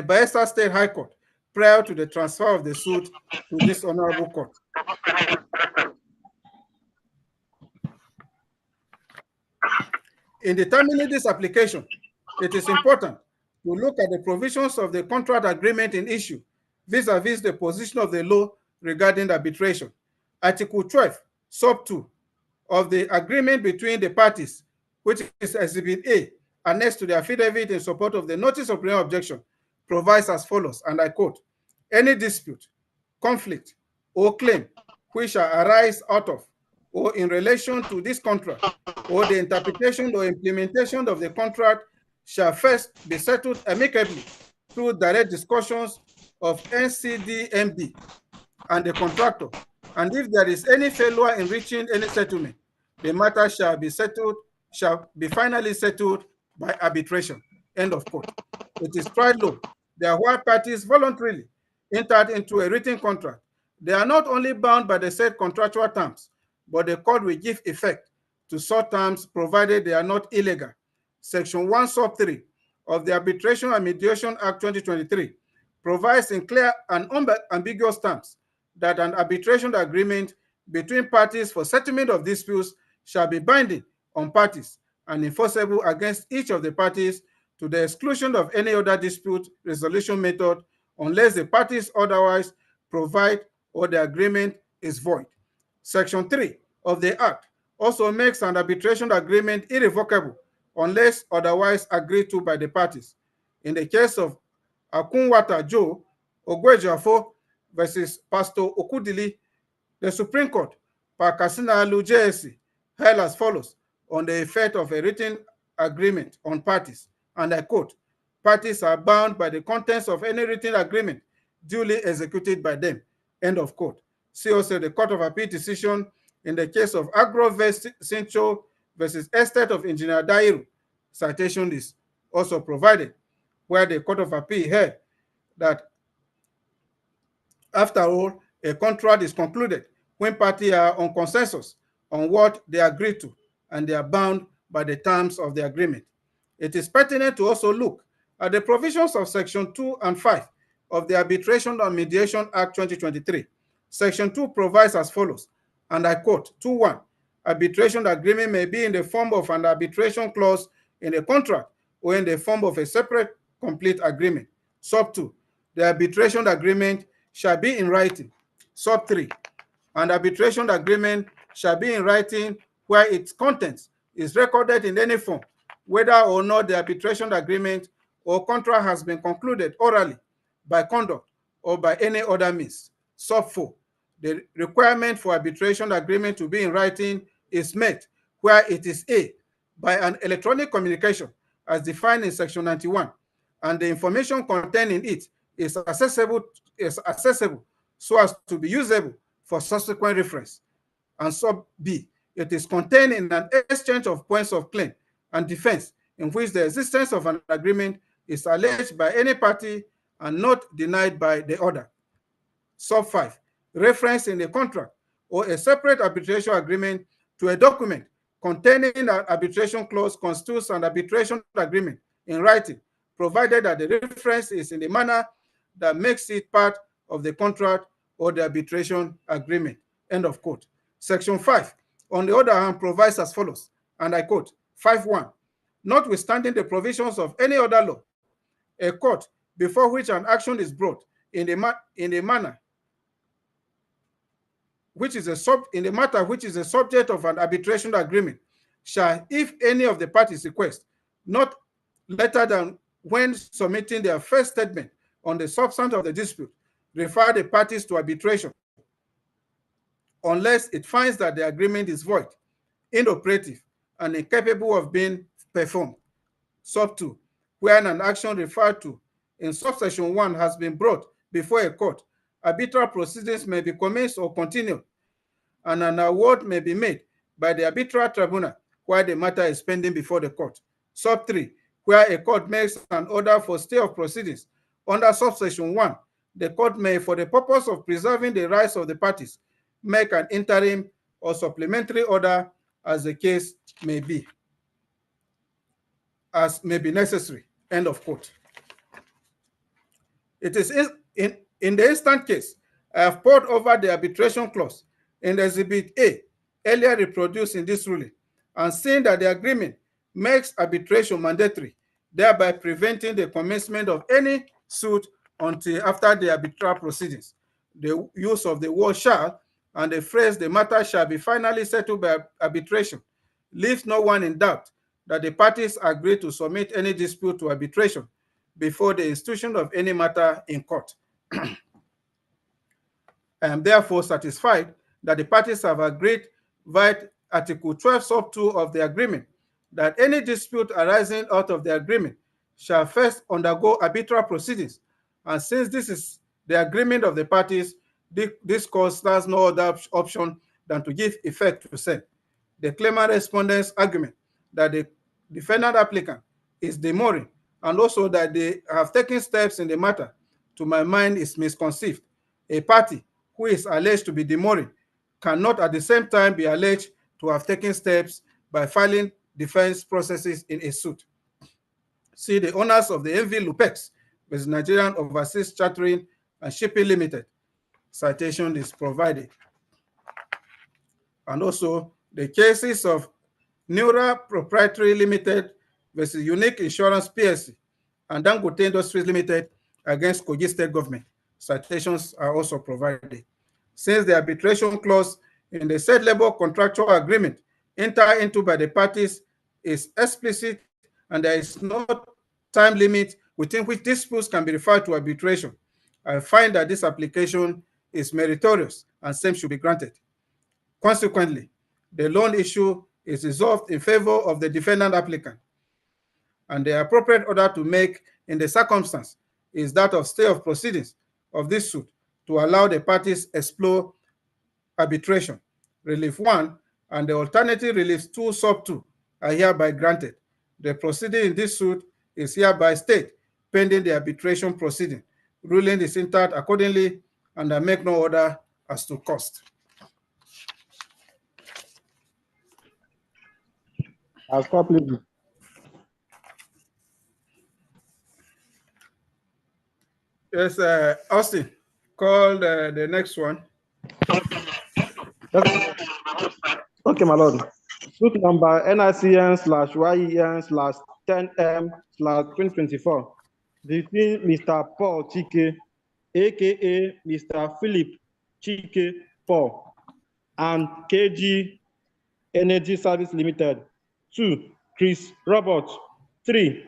Bayelsa State High Court prior to the transfer of the suit to this honorable court. In determining this application, it is important to look at the provisions of the contract agreement in issue vis-a-vis the position of the law regarding arbitration. Article 12, sub 2 of the agreement between the parties, which is Exhibit A, annexed to the affidavit in support of the notice of preliminary objection, provides as follows, and I quote, any dispute, conflict, or claim which shall arise out of or in relation to this contract or the interpretation or implementation of the contract shall first be settled amicably through direct discussions of NCDMD and the contractor. And if there is any failure in reaching any settlement, the matter shall be finally settled by arbitration. End of quote. It is tried law that while parties voluntarily entered into a written contract, they are not only bound by the said contractual terms, but the court will give effect to such terms provided they are not illegal. Section 1 sub 3 of the Arbitration and Mediation Act 2023 provides in clear and unambiguous terms that an arbitration agreement between parties for settlement of disputes shall be binding on parties and enforceable against each of the parties to the exclusion of any other dispute resolution method unless the parties otherwise provide or the agreement is void. Section 3 of the Act also makes an arbitration agreement irrevocable unless otherwise agreed to by the parties. In the case of Akunwata Joe Ogwejafo versus Pastor Okudili, the Supreme Court, Pakasina Alu JSC, held as follows on the effect of a written agreement on parties, and I quote, parties are bound by the contents of any written agreement duly executed by them, end of quote. See also the Court of Appeal decision in the case of Agrovest Cincho versus Estate of Engineer Dairu. Citation is also provided, where the Court of Appeal held that after all, a contract is concluded when parties are on consensus on what they agree to, and they are bound by the terms of the agreement. It is pertinent to also look at the provisions of Section 2 and 5 of the Arbitration and Mediation Act 2023. Section 2 provides as follows, and I quote, 2.1, arbitration agreement may be in the form of an arbitration clause in a contract or in the form of a separate complete agreement. Sub 2, the arbitration agreement shall be in writing. Sub 3, an arbitration agreement shall be in writing where its contents is recorded in any form, whether or not the arbitration agreement or contract has been concluded orally, by conduct, or by any other means. Sub 4, the requirement for arbitration agreement to be in writing is met where it is A, by an electronic communication as defined in Section 91, and the information contained in it is accessible so as to be usable for subsequent reference. And sub B, it is contained in an exchange of points of claim and defense in which the existence of an agreement is alleged by any party and not denied by the other. Sub 5, reference in a contract or a separate arbitration agreement to a document containing an arbitration clause constitutes an arbitration agreement in writing, provided that the reference is in a manner that makes it part of the contract or the arbitration agreement. End of quote. Section 5, on the other hand, provides as follows, and I quote, 5.1, notwithstanding the provisions of any other law, a court before which an action is brought in a manner which is in the matter which is a subject of an arbitration agreement shall, if any of the parties request, not later than when submitting their first statement on the substance of the dispute, refer the parties to arbitration, unless it finds that the agreement is void, inoperative, and incapable of being performed. Sub 2, where an action referred to in subsection 1 has been brought before a court, arbitral proceedings may be commenced or continued, and an award may be made by the arbitral tribunal while the matter is pending before the court. Sub 3, where a court makes an order for stay of proceedings under subsection 1, the court may, for the purpose of preserving the rights of the parties, make an interim or supplementary order as the case may be, as may be necessary. End of quote. It is in the instant case, I have poured over the arbitration clause in Exhibit A, earlier reproduced in this ruling, and seen that the agreement makes arbitration mandatory, thereby preventing the commencement of any suit until after the arbitral proceedings. The use of the word shall and the phrase the matter shall be finally settled by arbitration leaves no one in doubt that the parties agree to submit any dispute to arbitration before the institution of any matter in court. I am therefore satisfied that the parties have agreed via Article 12 sub 2 of the agreement that any dispute arising out of the agreement shall first undergo arbitral proceedings, and since this is the agreement of the parties, this court has no other option than to give effect to said. The claimant respondent's argument that the defendant applicant is demurring and also that they have taken steps in the matter, to my mind, is misconceived. A party who is alleged to be demurring cannot at the same time be alleged to have taken steps by filing defense processes in a suit. See the owners of the MV Lupex with Nigerian Overseas Chartering and Shipping Limited. Citation is provided. And also the cases of Neura Proprietary Limited versus Unique Insurance PLC and Dangote Industries Limited against Kogi State Government. Citations are also provided. Since the arbitration clause in the said labor contractual agreement entered into by the parties is explicit and there is no time limit within which disputes can be referred to arbitration, I find that this application is meritorious and same should be granted. Consequently, the loan issue is resolved in favor of the defendant applicant, and the appropriate order to make in the circumstance is that of stay of proceedings of this suit to allow the parties explore arbitration. Relief 1 and the alternative reliefs 2 sub 2 are hereby granted. The proceeding in this suit is hereby stayed pending the arbitration proceeding. Ruling is entered accordingly, and I make no order as to cost. I'll stop leaving. Yes, Austin, call the next one. Okay, my lord. Suit number NICN/YEN/10M/2024 between Mr. Paul Chike, aka Mr. Philip Chike Paul, and KG Energy Service Limited. 2, Chris Robert. 3,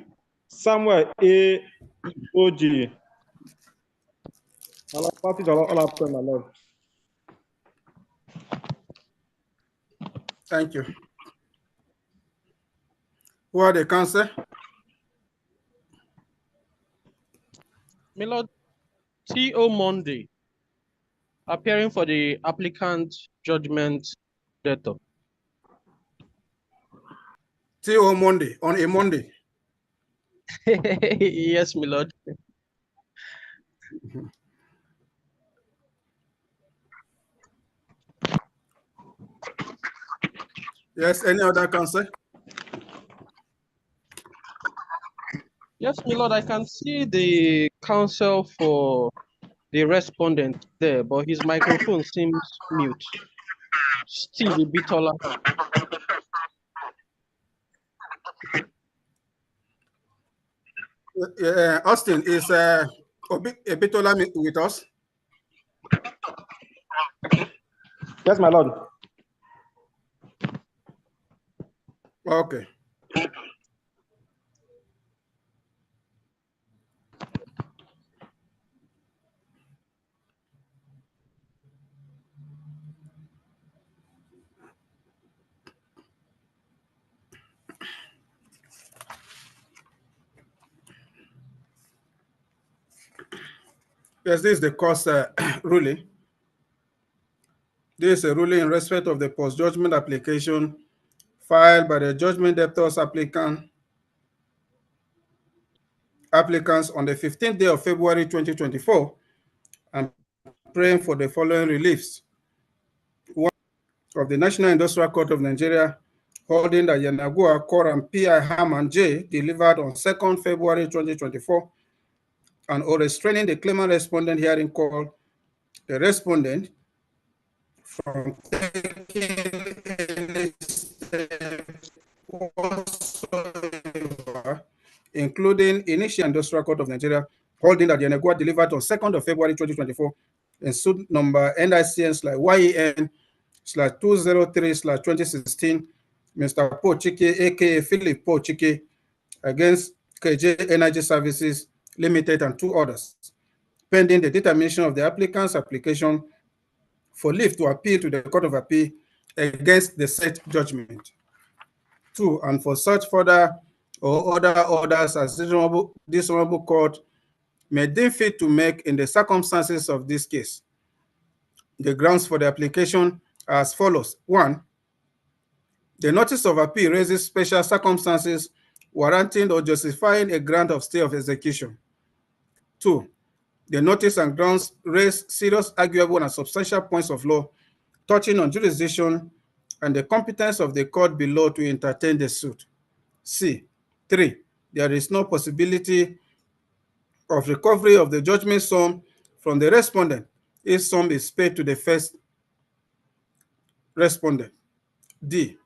Samuel A. OG. My lord. Thank you. Who are the counsel? My lord, T.O. Monday, appearing for the applicant judgment debtor. T.O. Monday, on a Monday. Yes, my lord. Yes, any other counsel? Yes, my lord, I can see the counsel for the respondent there, but his microphone seems mute. Steve Ibitola. Austin, is Ibitola with us? Yes, my lord. Okay. Yes, this is the court's ruling. This is a ruling in respect of the post-judgment application filed by the judgment debtors applicants on the 15th day of February 2024 and praying for the following reliefs. One, of the National Industrial Court of Nigeria, holding that Yenagoa Quorum P.I. Hamman J. delivered on 2nd February 2024 and or restraining the claimant respondent hearing called the respondent from taking any step whatsoever, including Initial Industrial Court of Nigeria, holding that Yenagoa delivered on 2nd of February 2024 in suit number NICN/YEN/203/2016, Mr. Paul Chike, aka Philip Paul Chike, against KJ Energy Services Limited and two others, pending the determination of the applicant's application for leave to appeal to the Court of Appeal against the said judgment. 2, and for such further or other orders as this honorable court may deem fit to make in the circumstances of this case. The grounds for the application are as follows. 1, the notice of appeal raises special circumstances warranting or justifying a grant of stay of execution. 2, the notice and grounds raise serious, arguable, and substantial points of law touching on jurisdiction and the competence of the court below to entertain the suit. 3, there is no possibility of recovery of the judgment sum from the respondent if sum is paid to the first respondent. D,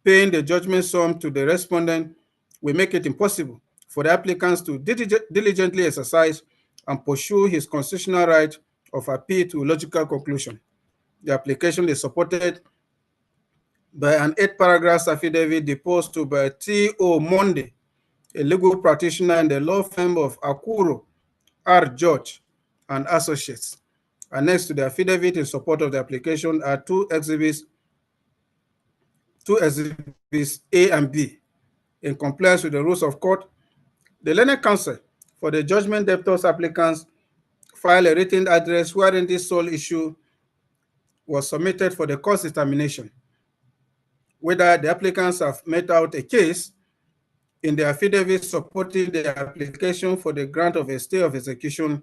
paying the judgment sum to the respondent will make it impossible for the applicants to diligently exercise and pursue his constitutional right of appeal to logical conclusion. The application is supported by an 8-paragraph affidavit deposed to by T.O. Monday, a legal practitioner in the law firm of Akuro R. George and Associates. Annexed to the affidavit in support of the application are two exhibits A and B. In compliance with the rules of court, the learned counsel for the judgment debtors applicants file a written address wherein this sole issue was submitted for the court's determination, whether the applicants have made out a case in the affidavit supporting the application for the grant of a stay of execution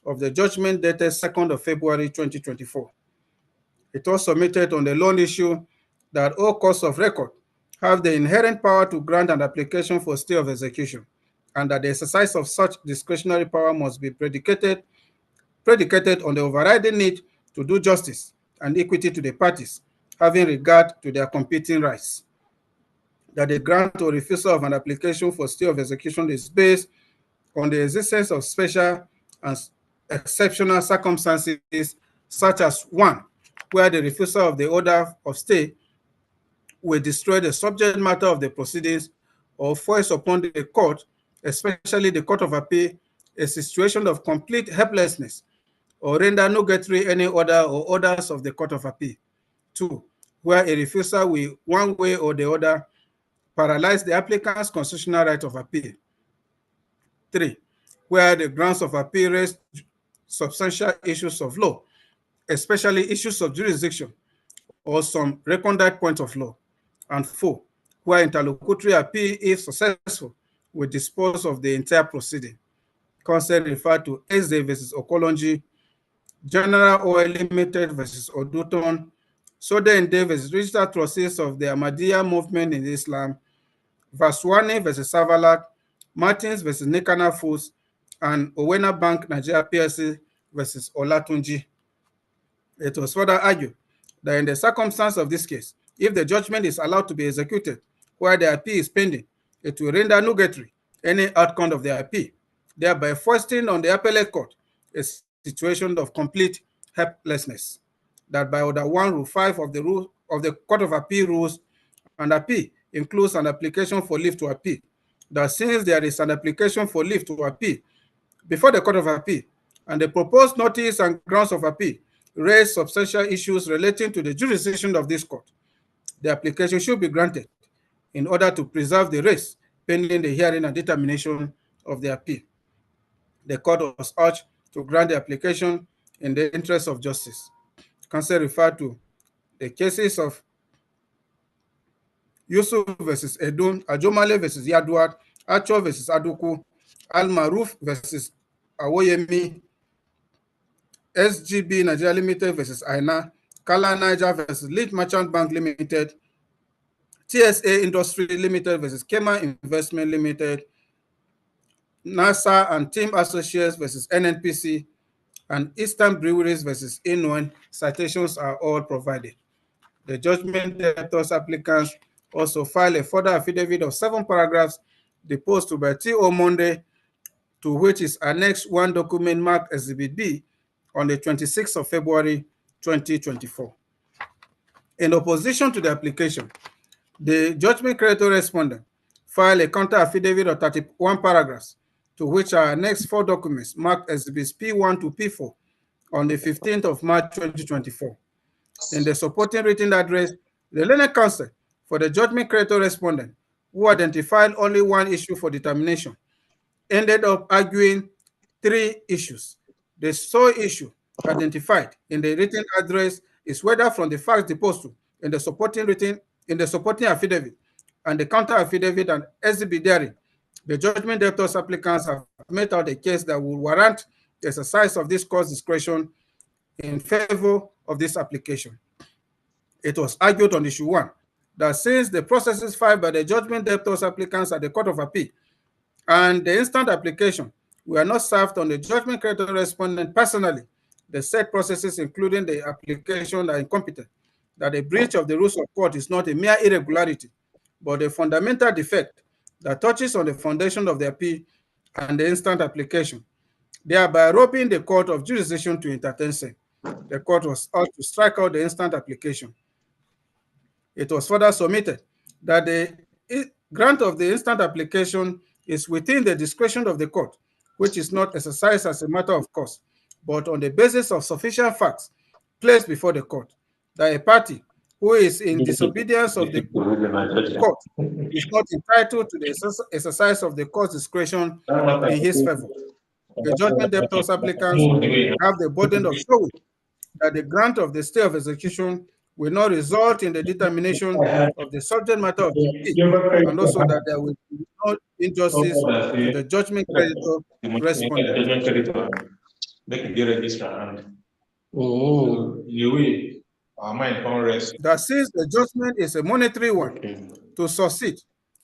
of the judgment dated 2nd of February 2024. It was submitted on the loan issue that all courts of record have the inherent power to grant an application for stay of execution, and that the exercise of such discretionary power must be predicated on the overriding need to do justice and equity to the parties, having regard to their competing rights. That the grant or refusal of an application for stay of execution is based on the existence of special and exceptional circumstances, such as 1, where the refusal of the order of stay will destroy the subject matter of the proceedings or force upon the court, especially the Court of Appeal, a situation of complete helplessness or render nugatory any order or orders of the Court of Appeal. 2, where a refusal will, one way or the other, paralyze the applicant's constitutional right of appeal. 3, where the grounds of appeal raise substantial issues of law, especially issues of jurisdiction or some recondite points of law. And 4, where interlocutory appeal, if successful, will dispose of the entire proceeding. Counsel referred to Eze versus Okolonji, General Oil Limited versus Oduton, Sodende versus Registered Trustees of the Ahmadiyya Movement in Islam, Vaswani versus Savalak, Martins versus Nikana Foods, and Owena Bank Nigeria PLC versus Olatunji. It was further argued that in the circumstance of this case, if the judgment is allowed to be executed while the appeal is pending, it will render nugatory any outcome of the appeal, thereby foisting on the appellate court a situation of complete helplessness. That by Order 1, Rule 5 of the Court of Appeal rules, and appeal includes an application for leave to appeal. That since there is an application for leave to appeal before the Court of Appeal, and the proposed notice and grounds of appeal raise substantial issues relating to the jurisdiction of this court, the application should be granted in order to preserve the race pending the hearing and determination of the appeal. The court was urged to grant the application in the interest of justice. Counsel referred to the cases of Yusuf versus Edun, Ajomale versus Yaduat, Acho versus Aduku, Al Maruf versus Awoyemi, SGB Nigeria Limited versus Aina, Kala Niger versus Lead Merchant Bank Limited, TSA Industry Limited versus Kema Investment Limited, NASA and Team Associates versus NNPC, and Eastern Breweries versus Inwan. Citations are all provided. The judgment debtors applicants also filed a further affidavit of 7 paragraphs deposed to by T.O. Monday, to which is annexed one document marked Exhibit B on the 26th of February 2024. In opposition to the application, the judgment creditor respondent filed a counter affidavit of 31 paragraphs, to which are annexed 4 documents marked Exhibits P1 to P4 on the 15th of March 2024. In the supporting written address, the learned counsel for the judgment creditor respondent, who identified only one issue for determination, ended up arguing 3 issues. The sole issue identified in the written address is whether from the facts deposed in the supporting affidavit and the counter affidavit and exhibit therein, the judgment debtors applicants have made out a case that will warrant the exercise of this court's discretion in favor of this application. It was argued on issue 1 that since the processes filed by the judgment debtors applicants at the Court of Appeal and the instant application were not served on the judgment creditor respondent personally, the said processes, including the application, are incompetent, that a breach of the rules of court is not a mere irregularity, but a fundamental defect that touches on the foundation of the appeal and the instant application, thereby robbing the court of jurisdiction to entertain same. The court was urged to strike out the instant application. It was further submitted that the grant of the instant application is within the discretion of the court, which is not exercised as a matter of course, but on the basis of sufficient facts placed before the court, that a party who is in disobedience of the court is not entitled to the exercise of the court's discretion in his favor. The judgment debtors applicants have the burden of showing that the grant of the stay of execution will not result in the determination of the subject matter of the appeal, and also that there will be no injustice to the judgment creditor respondent. That since the judgment is a monetary one, to succeed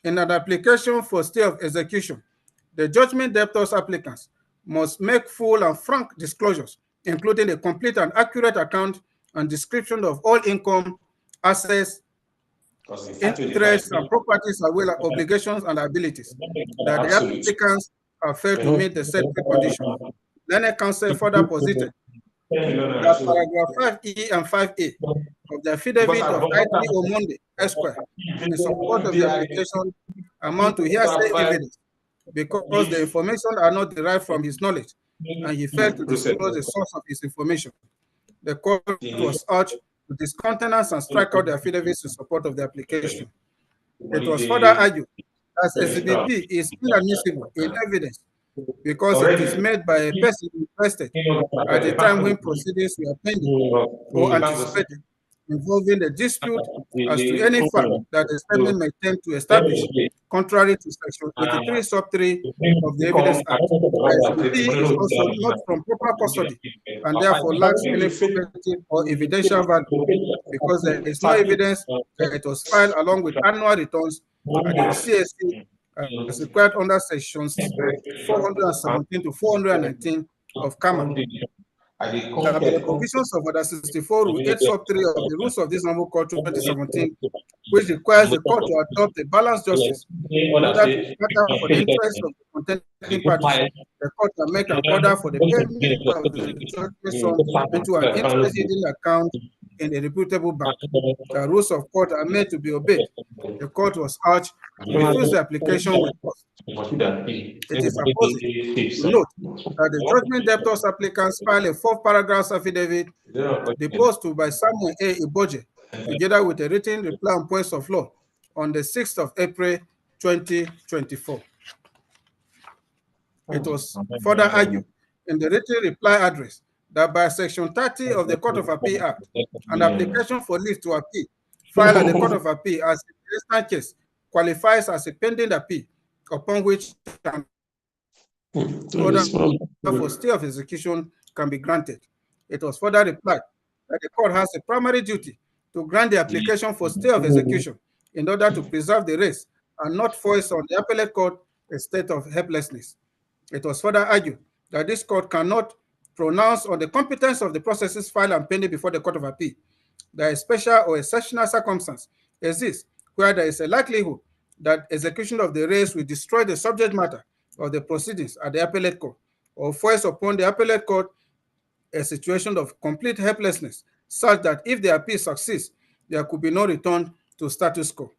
in an application for stay of execution, the judgment debtors applicants must make full and frank disclosures, including a complete and accurate account and description of all income, assets, interests, and properties, as well as obligations and liabilities that the applicants have failed to meet the said precondition. Learned counsel further posited that paragraph 5E and 5A of the affidavit of ITO Monday Esquire in support of the application amount to hearsay evidence because the information are not derived from his knowledge and he failed to disclose the source of his information. The court was urged to discountenance and strike out the affidavits in support of the application. It was further argued that Exhibit B is inadmissible in evidence because it is made by a person interested at the time when proceedings were pending or anticipated involving the dispute as to any fact that the statement may tend to establish, contrary to Section 83, sub 3 of the Evidence Act. The SPP is also not from proper custody and therefore lacks any property or evidential value because there is no evidence that it was filed along with annual returns at the CSC as required under Sections 417 to 419 of Hamman. By the provisions of Order 64, Rule 8 sub 3 of the Rules of this Honorable Court 2017, which requires the court to adopt a balanced justice in order to cater for the interests of the contending parties. The court can make an order for the payment of the judgment sum into an interest-yielding account in a reputable bank. The rules of court are made to be obeyed. The court was urged to refuse the application with cost. It is apposite to note that the judgment debtors applicants file a 4-paragraph affidavit deposed to by Samuel A. Iboje, together with a written reply on points of law on the 6th of April 2024. It was further argued in the written reply address that by Section 30 of the Court of Appeal Act, an application for leave to appeal filed at the Court of Appeal as in the instant case qualifies as a pending appeal, upon which an order for stay of execution can be granted. It was further replied that the court has a primary duty to grant the application for stay of execution in order to preserve the race and not force on the appellate court a state of helplessness. It was further argued that this court cannot pronounce on the competence of the processes filed and pending before the Court of Appeal. That a special or exceptional circumstance exists where there is a likelihood that execution of the race will destroy the subject matter of the proceedings at the appellate court or force upon the appellate court a situation of complete helplessness, such that if the appeal succeeds, there could be no return to status quo.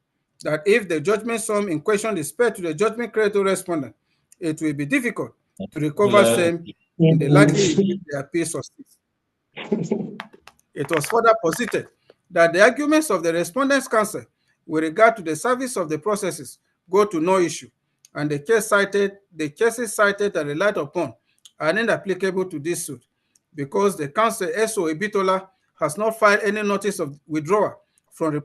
That if the judgment sum in question is paid to the judgment creditor respondent, it will be difficult to recover same in the likelihood the appeal succeeds. It was further posited that the arguments of the respondent's counsel with regard to the service of the processes go to no issue, and the cases cited and relied upon are inapplicable to this suit, because the counsel S.O. Ibitola has not filed any notice of withdrawal from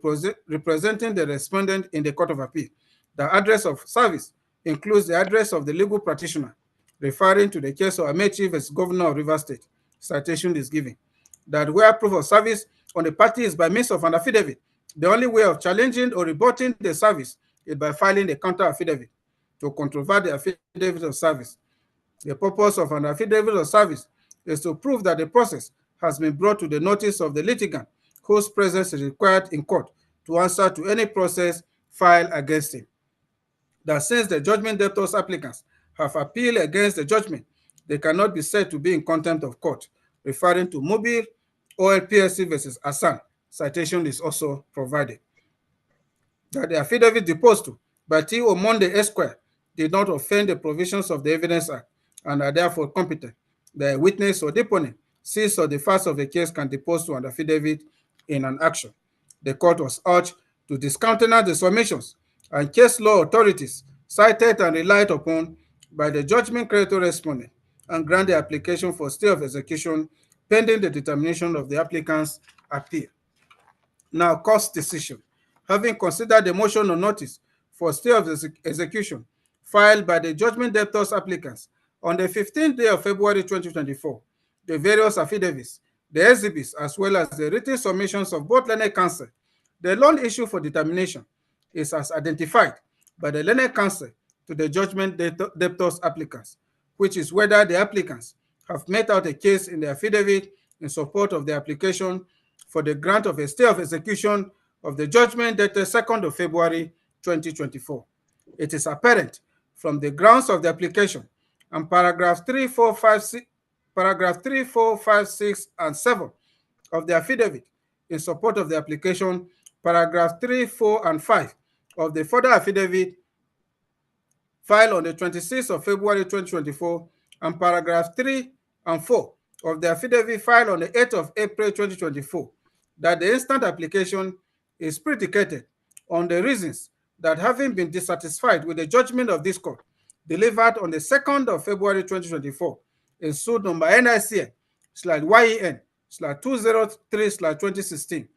representing the respondent in the Court of Appeal. The address of service includes the address of the legal practitioner, referring to the case of Amechi vs. Governor of Rivers State. Citation is given. That where proof of service on the party is by means of an affidavit, the only way of challenging or rebutting the service is by filing a counter affidavit to controvert the affidavit of service. The purpose of an affidavit of service is to prove that the process has been brought to the notice of the litigant whose presence is required in court to answer to any process filed against him. That since the judgment debtors applicants have appealed against the judgment, they cannot be said to be in contempt of court, referring to Mobile OLPSC versus Hassan. Citation is also provided. That the affidavit deposed to by T.O. Monday Esquire did not offend the provisions of the Evidence Act and are therefore competent. The witness or deponent sees or the facts of the case can depose to an affidavit in an action. The court was urged to discountenance the submissions and case law authorities cited and relied upon by the judgment creditor respondent and grant the application for stay of execution pending the determination of the applicant's appeal. Now, court's decision. Having considered the motion on notice for stay of execution filed by the judgment debtors applicants on the 15th day of February 2024, the various affidavits, the exhibits, as well as the written submissions of both learned counsel, the loan issue for determination is as identified by the learned counsel to the judgment debtors applicants, which is whether the applicants have made out a case in the affidavit in support of the application for the grant of a stay of execution of the judgment dated 2nd of February 2024. It is apparent from the grounds of the application and paragraph 3, 4, 5, 6, and 7 of the affidavit in support of the application, paragraph 3, 4, and 5 of the further affidavit filed on the 26th of February 2024, and paragraph 3 and 4 of the affidavit filed on the 8th of April 2024, that the instant application is predicated on the reasons that having been dissatisfied with the judgment of this court delivered on the 2nd of February 2024 in suit number NICN/YEN/203/2016,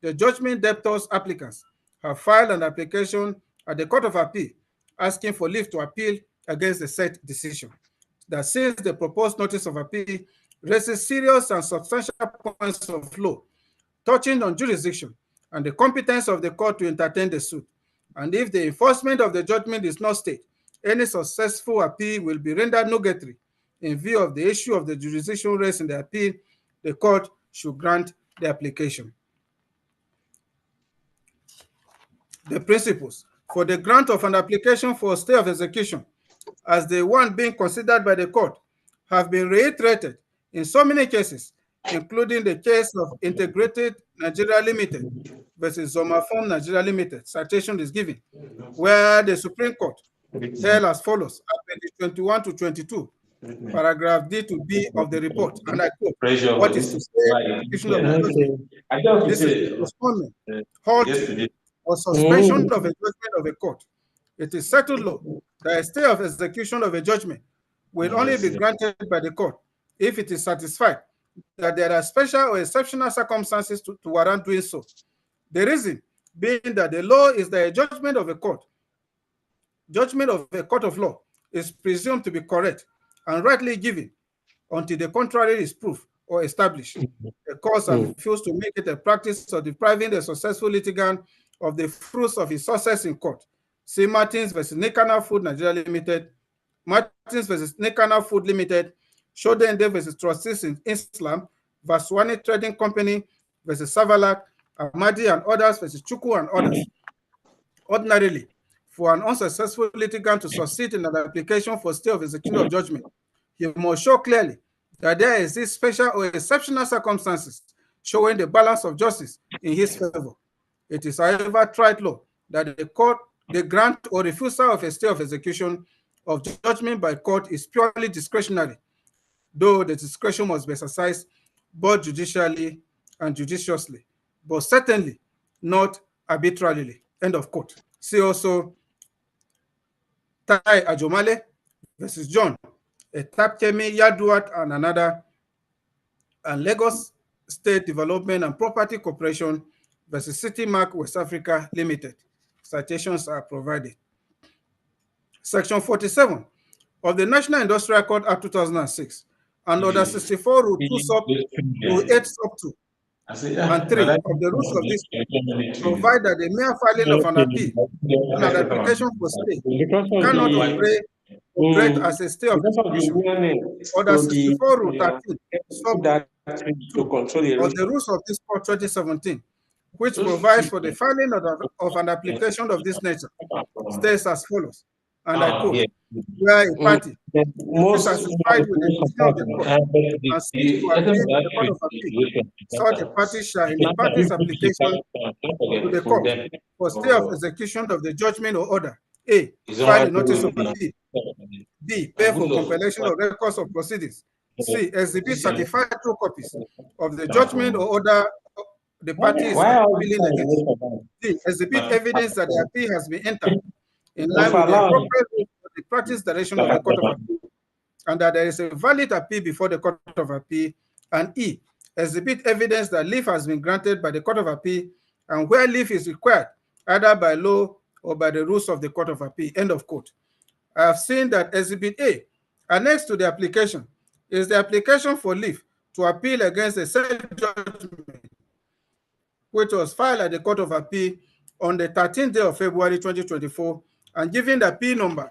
the judgment debtors applicants have filed an application at the Court of Appeal asking for leave to appeal against the said decision. That since the proposed notice of appeal raises serious and substantial points of law touching on jurisdiction and the competence of the court to entertain the suit, and if the enforcement of the judgment is not stayed, any successful appeal will be rendered nugatory. In view of the issue of the jurisdiction raised in the appeal, the court should grant the application. The principles for the grant of an application for a stay of execution, as the one being considered by the court, have been reiterated in so many cases, including the case of Integrated Nigeria Limited versus Zomaform Nigeria Limited. Citation is given, where the Supreme Court held as follows, Appendix 21 to 22, paragraph D to B of the report, and I quote, what is to say, execution of the judgment. This is the postponement, halt, or suspension of a judgment of a court. It is settled law that a stay of execution of a judgment will only be granted by the court if it is satisfied that there are special or exceptional circumstances to warrant doing so. The reason being that the law is that a judgment of a court of law is presumed to be correct and rightly given until the contrary is proved or established. The courts have refused to make it a practice of depriving the successful litigant of the fruits of his success in court. See Martins versus Nekana Food Nigeria Limited, Martins versus Nekana Food Limited, Shodende versus Trustees in Islam, Vaswani Trading Company versus Savalak, Ahmadi and others versus Chuku and others. Ordinarily, for an unsuccessful litigant to succeed in an application for stay of execution of judgment, he must show clearly that there exist special or exceptional circumstances showing the balance of justice in his favor. It is, however, tried law that the grant or refusal of a stay of execution of judgment by court is purely discretionary, though the discretion must be exercised both judicially and judiciously, but certainly not arbitrarily. End of quote. See also Tai Ajomale versus John, Etapkemi Yaduat and another, and Lagos State Development and Property Corporation versus City Mark West Africa Limited. Citations are provided. Section 47 of the National Industrial Code Act 2006 and Order 64 Rule 2 sub Rule 8 sub 2 and 3 of the rules of this provide that the mere filing of an appeal and an application for stay cannot operate as a stay of execution. Order 64 Rule 13 sub 2 of the rules of this court 2017, which provides for the filing of an application of this nature, states as follows, and I quote, where a party is satisfied with the decision of the court and seeks to appeal to the Court of Appeal, such a party shall, in the party's application to the court for stay of execution of the judgment or order, A, file a notice of appeal, B, pay for compilation of records of proceedings, C, exhibit certified true copies of the judgment or order the party is appealing against, D, exhibit evidence that the appeal has been entered in line with the appropriate the practice direction of the Court of Appeal, and that there is a valid appeal before the Court of Appeal, and E, exhibit evidence that leave has been granted by the Court of Appeal, and where leave is required, either by law or by the rules of the Court of Appeal. End of quote. I have seen that Exhibit A, annexed to the application, is the application for leave to appeal against the said judgment, which was filed at the Court of Appeal on the 13th day of February 2024, and given the P number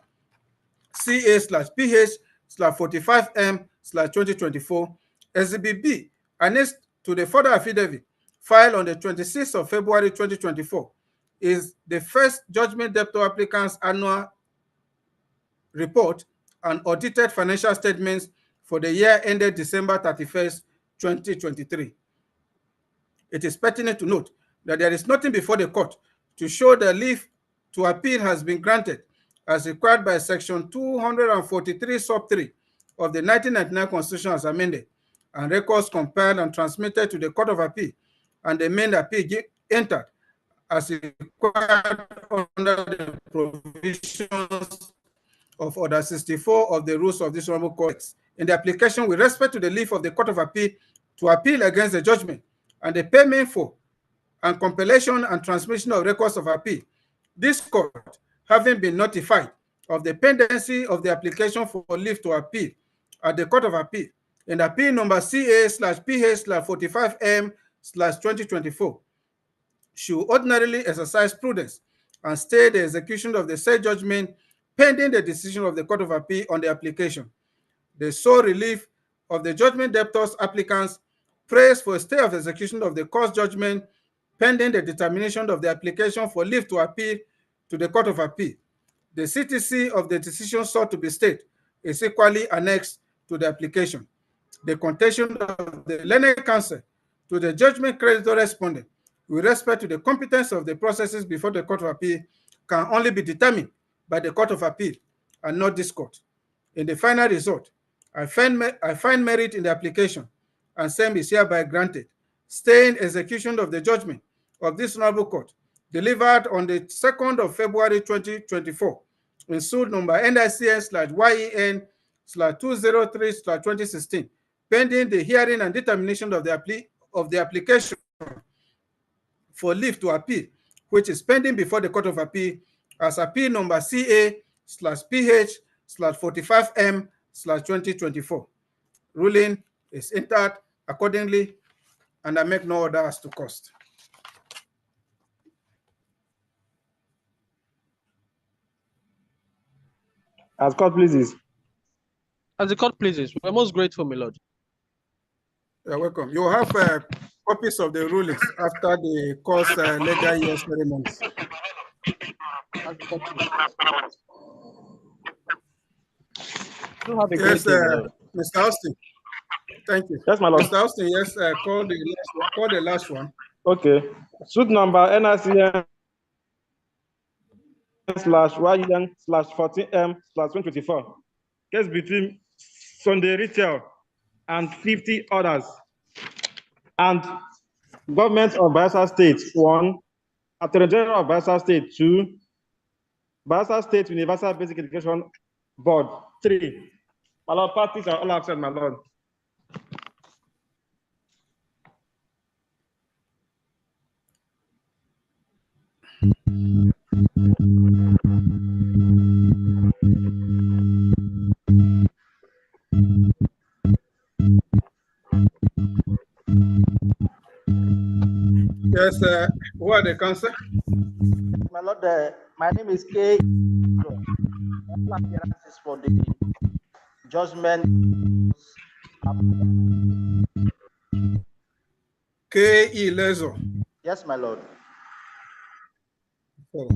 CA/PH/45M/2024, Exhibit B, annexed to the further affidavit filed on the 26th of February 2024, is the first judgment debtor applicant's annual report and audited financial statements for the year ended December 31st, 2023. It is pertinent to note that there is nothing before the court to show that leave to appeal has been granted as required by Section 243 sub 3 of the 1999 Constitution as amended, and records compiled and transmitted to the Court of Appeal and the main appeal entered as required under the provisions of Order 64 of the rules of this honorable court. In the application with respect to the leave of the Court of Appeal to appeal against the judgment and the payment for and compilation and transmission of records of appeal. This court, having been notified of the pendency of the application for leave to appeal at the Court of Appeal in appeal number CA/PH/45M/2024, should ordinarily exercise prudence and stay the execution of the said judgment pending the decision of the Court of Appeal on the application. The sole relief of the judgment debtors applicants prays for a stay of execution of the court's judgment pending the determination of the application for leave to appeal to the Court of Appeal. The CTC of the decision sought to be stayed is equally annexed to the application. The contention of the learned counsel to the judgment creditor respondent with respect to the competence of the processes before the Court of Appeal can only be determined by the Court of Appeal and not this court. In the final result, I find merit in the application, and same is hereby granted, staying execution of the judgment of this honorable court, delivered on the 2nd of February 2024, in suit number NICS/YEN/203/2016, pending the hearing and determination of the application for leave to appeal, which is pending before the Court of Appeal as appeal number CA/PH/45M/2024. Ruling is entered accordingly, and I make no order as to cost. As court pleases. As the court pleases. We're most grateful, my lord. You're welcome. You have copies of the rulings after the court's legal year ceremonies. Yes, Mr. Austin. Thank you. Yes, my lord. Mr. Austin, yes, call the last one. Okay. Suit number NICS/YEN/14M/2024. Case between Sunday Retail and 50 others. And Government of Bayelsa State, 1. Attorney General of Bayelsa State, 2. Bayelsa State Universal Basic Education Board, 3. My lord, parties are all absent, my lord. Yes, who are the counsel? My lord, my name is K. Appearances for the judgment. K.E. Lezo. Yes, my lord. Oh.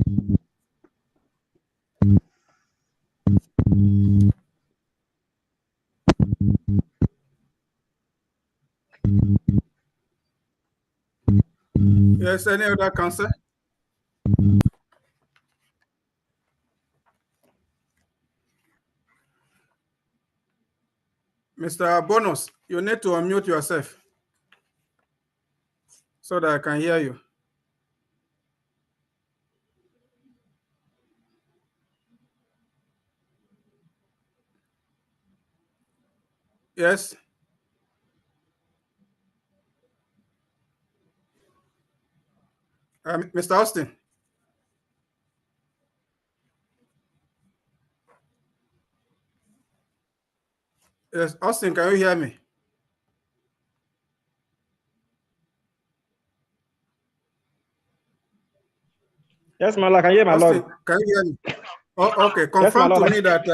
Yes, any other counsel? Mr. Bonus, you need to unmute yourself so that I can hear you. Yes. Mr. Austin. Yes, Austin, can you hear me? Yes, my lord, I can hear my Austin, lord. Can you hear me? Oh, okay. Confirm to me that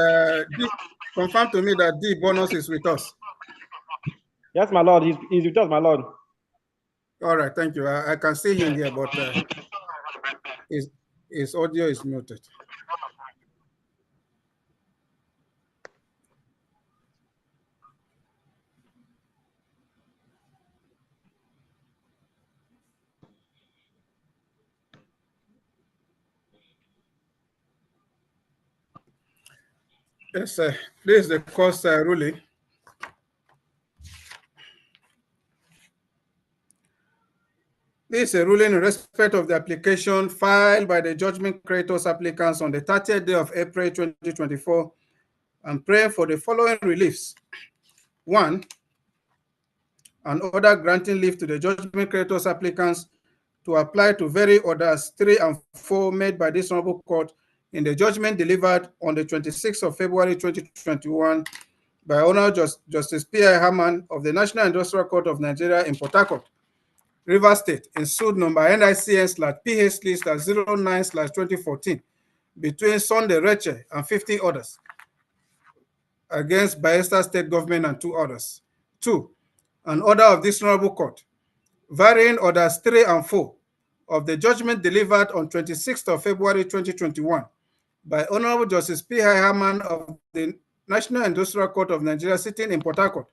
D Bonus is with us. Yes, my lord, he's with us, my lord. All right, thank you. I can see him here, but his audio is muted. Yes, this is the court ruling. This is a ruling in respect of the application filed by the judgment creditors applicants on the 30th day of April 2024 and pray for the following reliefs. 1, an order granting leave to the judgment creditors applicants to apply to vary orders 3 and 4 made by this honorable court in the judgment delivered on the 26th of February 2021 by Honorable Justice P.I. Hamman of the National Industrial Court of Nigeria in Port Harcourt, Rivers State, in suit number NICN/PHC/09/2014 between Sunday Reche and 50 others against Bayelsa State Government and 2 others. 2. An order of this honorable court varying orders 3 and 4 of the judgment delivered on 26th of February 2021 by Honorable Justice P.I. Hamman of the National Industrial Court of Nigeria sitting in Port Harcourt,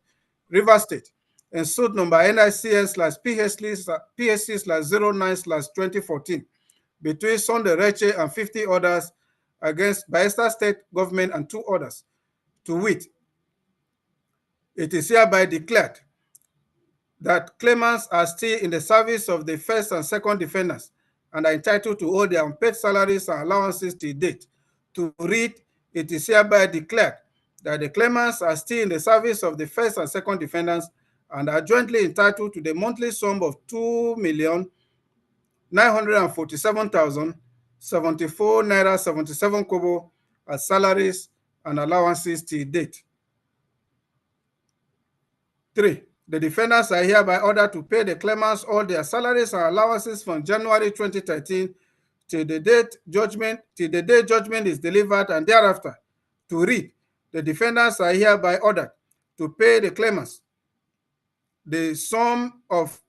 Rivers State, in suit number NICN/PHC/09/2014 between Sunday Reche and 50 others against Bayelsa State Government and 2 others, to wit, it is hereby declared that claimants are still in the service of the first and second defendants and are entitled to all their unpaid salaries and allowances till date. To read, it is hereby declared that the claimants are still in the service of the first and second defendants and are jointly entitled to the monthly sum of 2,947,074 naira 77 kobo as salaries and allowances till date. 3. The defendants are hereby ordered to pay the claimants all their salaries and allowances from January 2013 till the day judgment is delivered and thereafter. To read, the defendants are hereby ordered to pay the claimants the sum of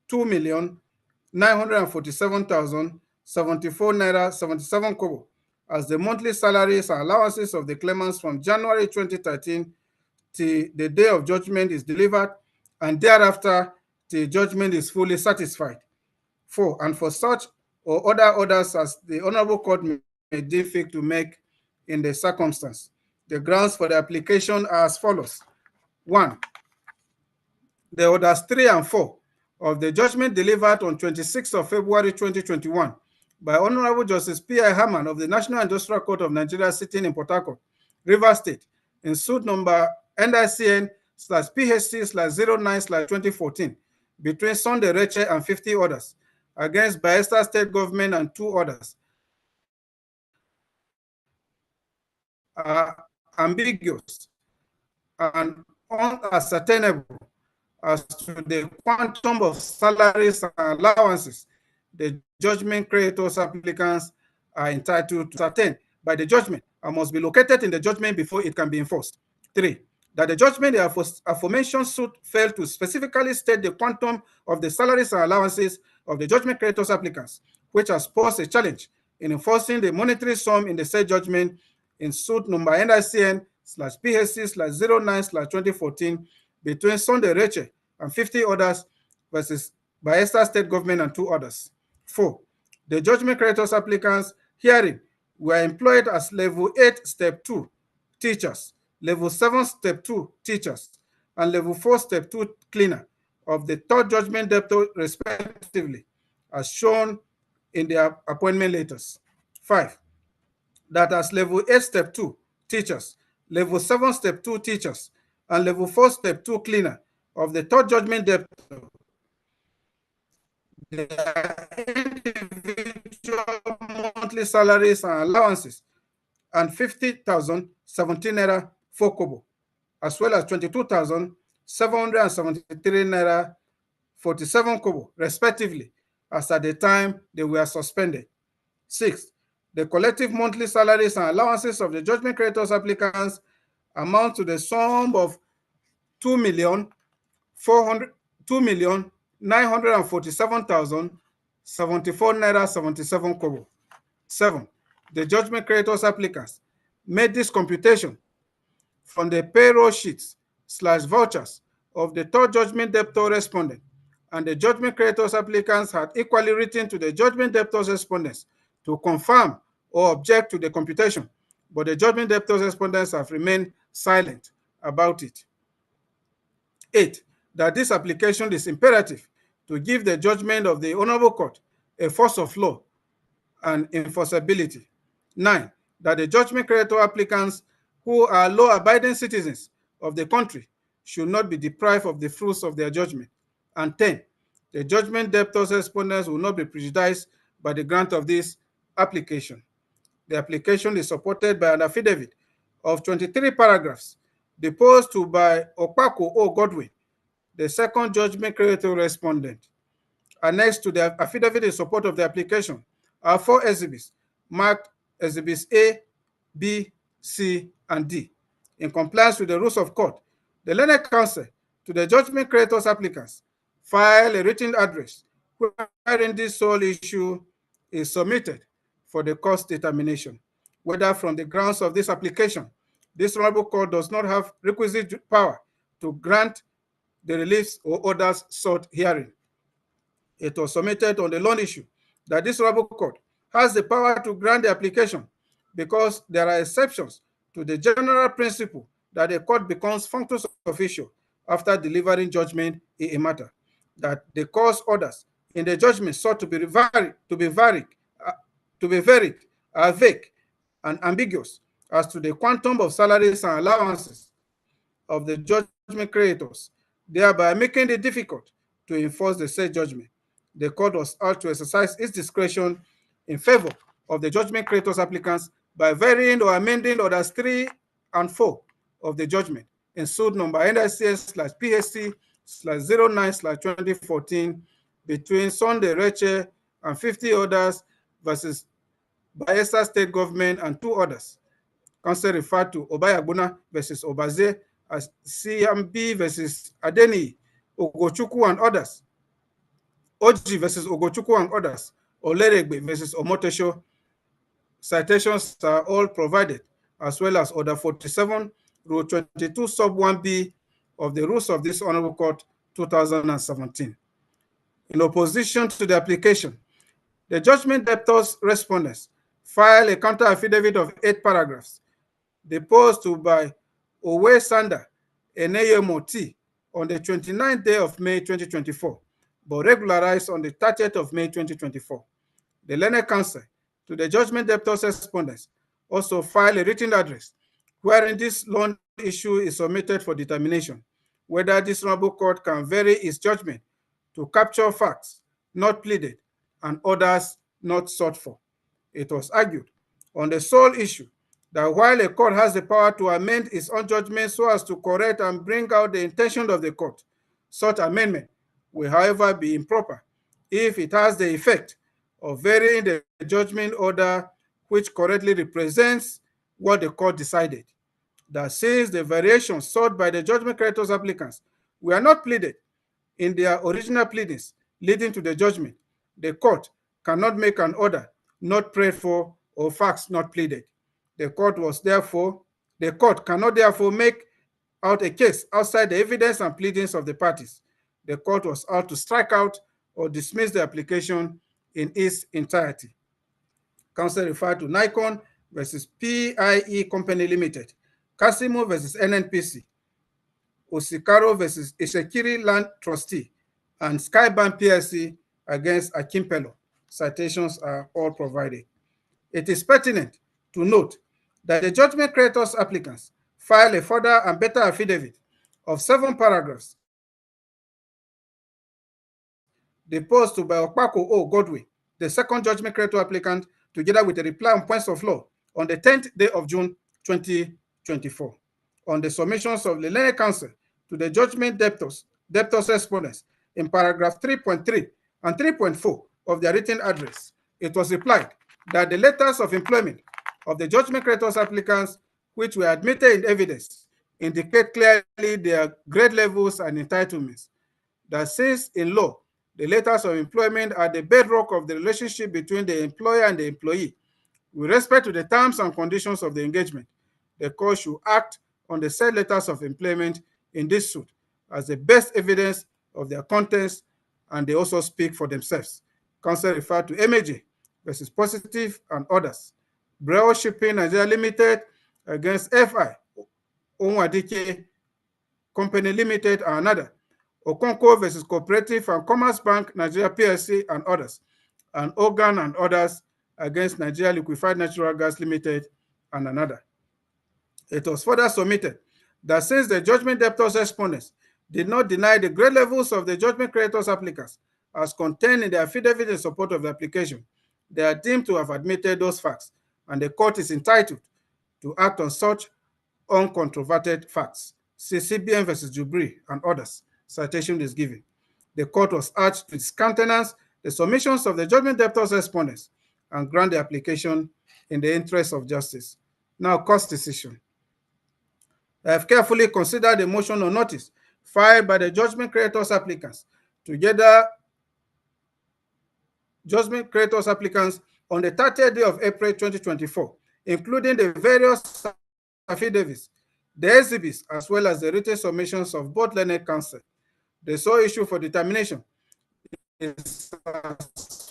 2,947,074 naira 77 kobo as the monthly salaries and allowances of the claimants from January 2013 till the day of judgment is delivered, and thereafter till judgment is fully satisfied. 4. And for such or other orders as the Honorable Court may deem fit to make in the circumstance. The grounds for the application are as follows. 1. The orders 3 and 4 of the judgment delivered on 26th of February 2021 by Honorable Justice P.I. Hamman of the National Industrial Court of Nigeria sitting in Port Harcourt, Rivers State, in suit number NICN/PHC/09/2014 between Sunday Reche and 50 others against Bayelsa State Government and 2 others are ambiguous and unascertainable as to the quantum of salaries and allowances the judgment creditors applicants are entitled to attain by the judgment and must be located in the judgment before it can be enforced. 3. That the judgment in the aforementioned suit failed to specifically state the quantum of the salaries and allowances of the judgment creditors applicants, which has posed a challenge in enforcing the monetary sum in the said judgment in suit number NICN/PHC/09/2014 between Sunday Reche and 50 others versus Bayelsa State Government and 2 others. 4. The judgment creditors applicants herein were employed as level 8 step 2 teachers, level 7 step 2 teachers, and level 4 step 2 cleaner of the third judgment debtor respectively, as shown in their appointment letters. 5. That as level 8 step 2 teachers, level 7 step 2 teachers, and level 4 step 2 cleaner of the third judgment debtor, their individual monthly salaries and allowances and 50,017 naira 4 kobo, as well as 22,773 naira 47 kobo, respectively, as at the time they were suspended. 6. The collective monthly salaries and allowances of the judgment creditors applicants amount to the sum of 2,947,074 naira 77 kobo. 7. The judgment creditors applicants made this computation from the payroll sheets / vouchers of the third judgment debtor respondent, and the judgment creditors applicants had equally written to the judgment debtors respondents to confirm or object to the computation, but the judgment debtors respondents have remained silent about it. 8. That this application is imperative to give the judgment of the Honorable Court a force of law and enforceability. 9. That the judgment creditor applicants who are law-abiding citizens of the country should not be deprived of the fruits of their judgment. And 10. The judgment debtors respondents will not be prejudiced by the grant of this application. The application is supported by an affidavit of 23 paragraphs deposed to by Okpako O. Godwin, the second judgment creditor respondent. Annexed to the affidavit in support of the application are 4 exhibits marked Exhibits A, B, C, and D. In compliance with the rules of court, the learned counsel to the judgment creditors applicants file a written address wherein this sole issue is submitted for the court's determination, whether from the grounds of this application, this honorable court does not have requisite power to grant the reliefs or orders sought herein. It was submitted on the loan issue that this honorable court has the power to grant the application because there are exceptions to the general principle that a court becomes functus officio after delivering judgment in a matter, that the cause orders in the judgment sought to be varied, are vague and ambiguous as to the quantum of salaries and allowances of the judgment creditors, thereby making it difficult to enforce the said judgment. The court was urged to exercise its discretion in favor of the judgment creditors applicants by varying or amending orders 3 and 4 of the judgment in suit number NICS/PSC/09/2014 between Sunday Reche and 50 others versus Bayelsa State Government and 2 others. Counsel referred to Obayagbona versus Obaze as CMB versus Adeni, Ogochukwu and others. Oji versus Ogochukwu and others. Oleregbe versus Omotosho. Citations are all provided, as well as Order 47, Rule 22, Sub 1B of the rules of this Honorable Court 2017. In opposition to the application, the judgment debtors respondents file a counter affidavit of 8 paragraphs deposed to by Owe Sanda Eneyemo T on the 29th day of May 2024, but regularized on the 30th of May 2024. The learned counsel to the judgment debtors respondents also file a written address wherein this loan issue is submitted for determination, whether this honorable court can vary its judgment to capture facts not pleaded and orders not sought for. It was argued on the sole issue that while a court has the power to amend its own judgment so as to correct and bring out the intention of the court, such amendment will, however, be improper if it has the effect of varying the judgment order which correctly represents what the court decided. That since the variations sought by the judgment creditors applicants were not pleaded in their original pleadings leading to the judgment, the court cannot make an order not prayed for or facts not pleaded. The court cannot therefore make out a case outside the evidence and pleadings of the parties. The court was out to strike out or dismiss the application in its entirety. Counsel referred to Nikon versus PIE Company Limited, Casimo versus NNPC, Osikaro versus Ishekiri Land Trustee, and Skybank PLC against Akimpelo. Citations are all provided. It is pertinent to note that the judgment creditors applicants file a further and better affidavit of 7 paragraphs deposed to by Okpako O. Godwin, the second judgment creditor applicant, together with a reply on points of law on the 10th day of June 2024. On the submissions of the learned counsel to the judgment debtors respondents in paragraph 3.3 and 3.4 of their written address, it was replied that the letters of employment of the judgment creditors applicants, which were admitted in evidence, indicate clearly their grade levels and entitlements. That since in law, the letters of employment are the bedrock of the relationship between the employer and the employee, with respect to the terms and conditions of the engagement, the court should act on the said letters of employment in this suit as the best evidence of their contents, and they also speak for themselves. Counsel referred to MAJ versus Positive and others. Breo Shipping Nigeria Limited against FI, Onwadike Company Limited and another. Okonko versus Cooperative and Commerce Bank Nigeria PLC and others. And Organ and others against Nigeria Liquefied Natural Gas Limited and another. It was further submitted that since the judgment debtors respondents did not deny the grade levels of the judgment creditors applicants as contained in the affidavit in support of the application, they are deemed to have admitted those facts, and the court is entitled to act on such uncontroverted facts. See CBN versus Jubri and others. Citation is given. The court was urged to discountenance the submissions of the judgment debtors' respondents and grant the application in the interest of justice. Now, court's decision. I have carefully considered the motion on notice filed by the judgment creditors applicants, together judgment creditors applicants on the 30th day of April 2024, including the various affidavits, the exhibits, as well as the written submissions of both learned counsel. The sole issue for determination is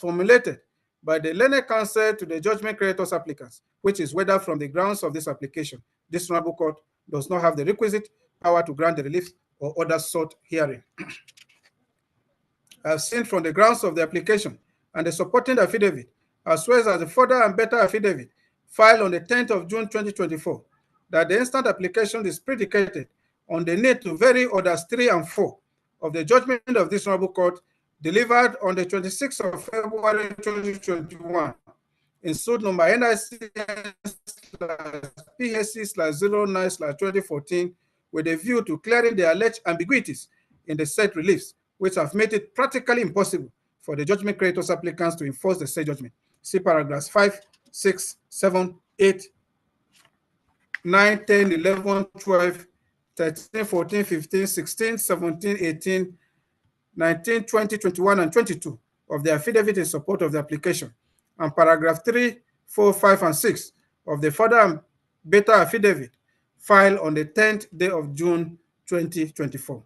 formulated by the learned counsel to the judgment creditors applicants, which is whether from the grounds of this application, this honorable court does not have the requisite power to grant the relief or other sought hearing. I have seen from the grounds of the application and the supporting affidavit, as well as the further and better affidavit filed on the 10th of June 2024, that the instant application is predicated on the need to vary orders 3 and 4 of the judgment of this honorable court delivered on the 26th of February 2021 in suit number NIC/PHC/09/2014 with a view to clearing the alleged ambiguities in the said reliefs, which have made it practically impossible for the judgment creditors applicants to enforce the said judgment. See paragraphs 5, 6, 7, 8, 9, 10, 11, 12, 13, 14, 15, 16, 17, 18, 19, 20, 21, and 22 of the affidavit in support of the application, and paragraph 3, 4, 5, and 6 of the further and better affidavit filed on the 10th day of June 2024.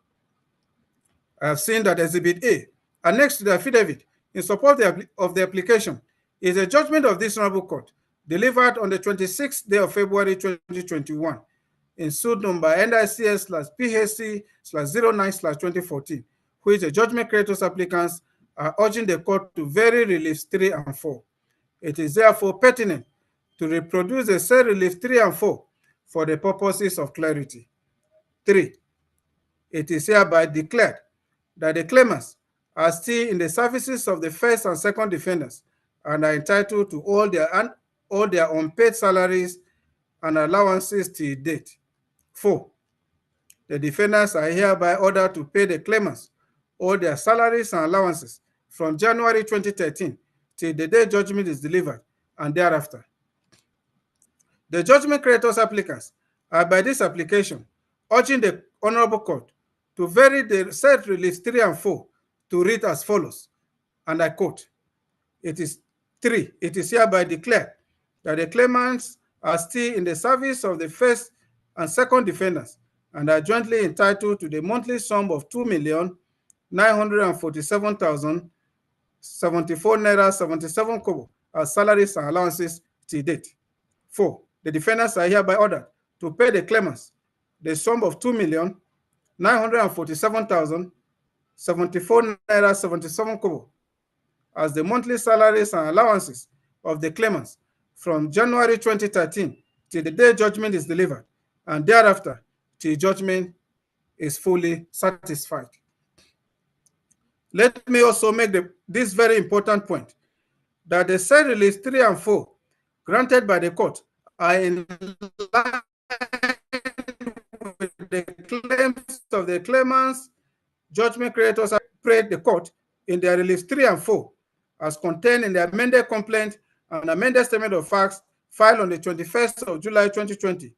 I have seen that Exhibit A, annexed to the affidavit in support of the application, is a judgment of this honorable court delivered on the 26th day of February 2021 in suit number NICS/PHC/09/2014, which the judgment creditors applicants are urging the court to vary reliefs 3 and 4. It is therefore pertinent to reproduce the said relief 3 and 4 for the purposes of clarity. 3. It is hereby declared that the claimants are still in the services of the first and second defendants and are entitled to all their unpaid salaries and allowances till date. 4. The defendants are hereby ordered to pay the claimants all their salaries and allowances from January 2013 till the day judgment is delivered and thereafter. The judgment creditors applicants are by this application urging the honorable court to vary the said reliefs 3 and 4 to read as follows, and I quote, it is 3, it is hereby declared that the claimants are still in the service of the first and second defendants and are jointly entitled to the monthly sum of 2,947,074 naira 77 kobo as salaries and allowances till date. 4. The defendants are hereby ordered to pay the claimants the sum of 2,947,074 naira 77 kobo as the monthly salaries and allowances of the claimants from January 2013 till the day judgment is delivered, and thereafter till judgment is fully satisfied. Let me also make this very important point, that the said release 3 and 4 granted by the court are in line with the claims of the claimants. Judgment creditors have prayed the court in their release 3 and 4 as contained in the amended complaint and amended statement of facts filed on the 21st of July 2020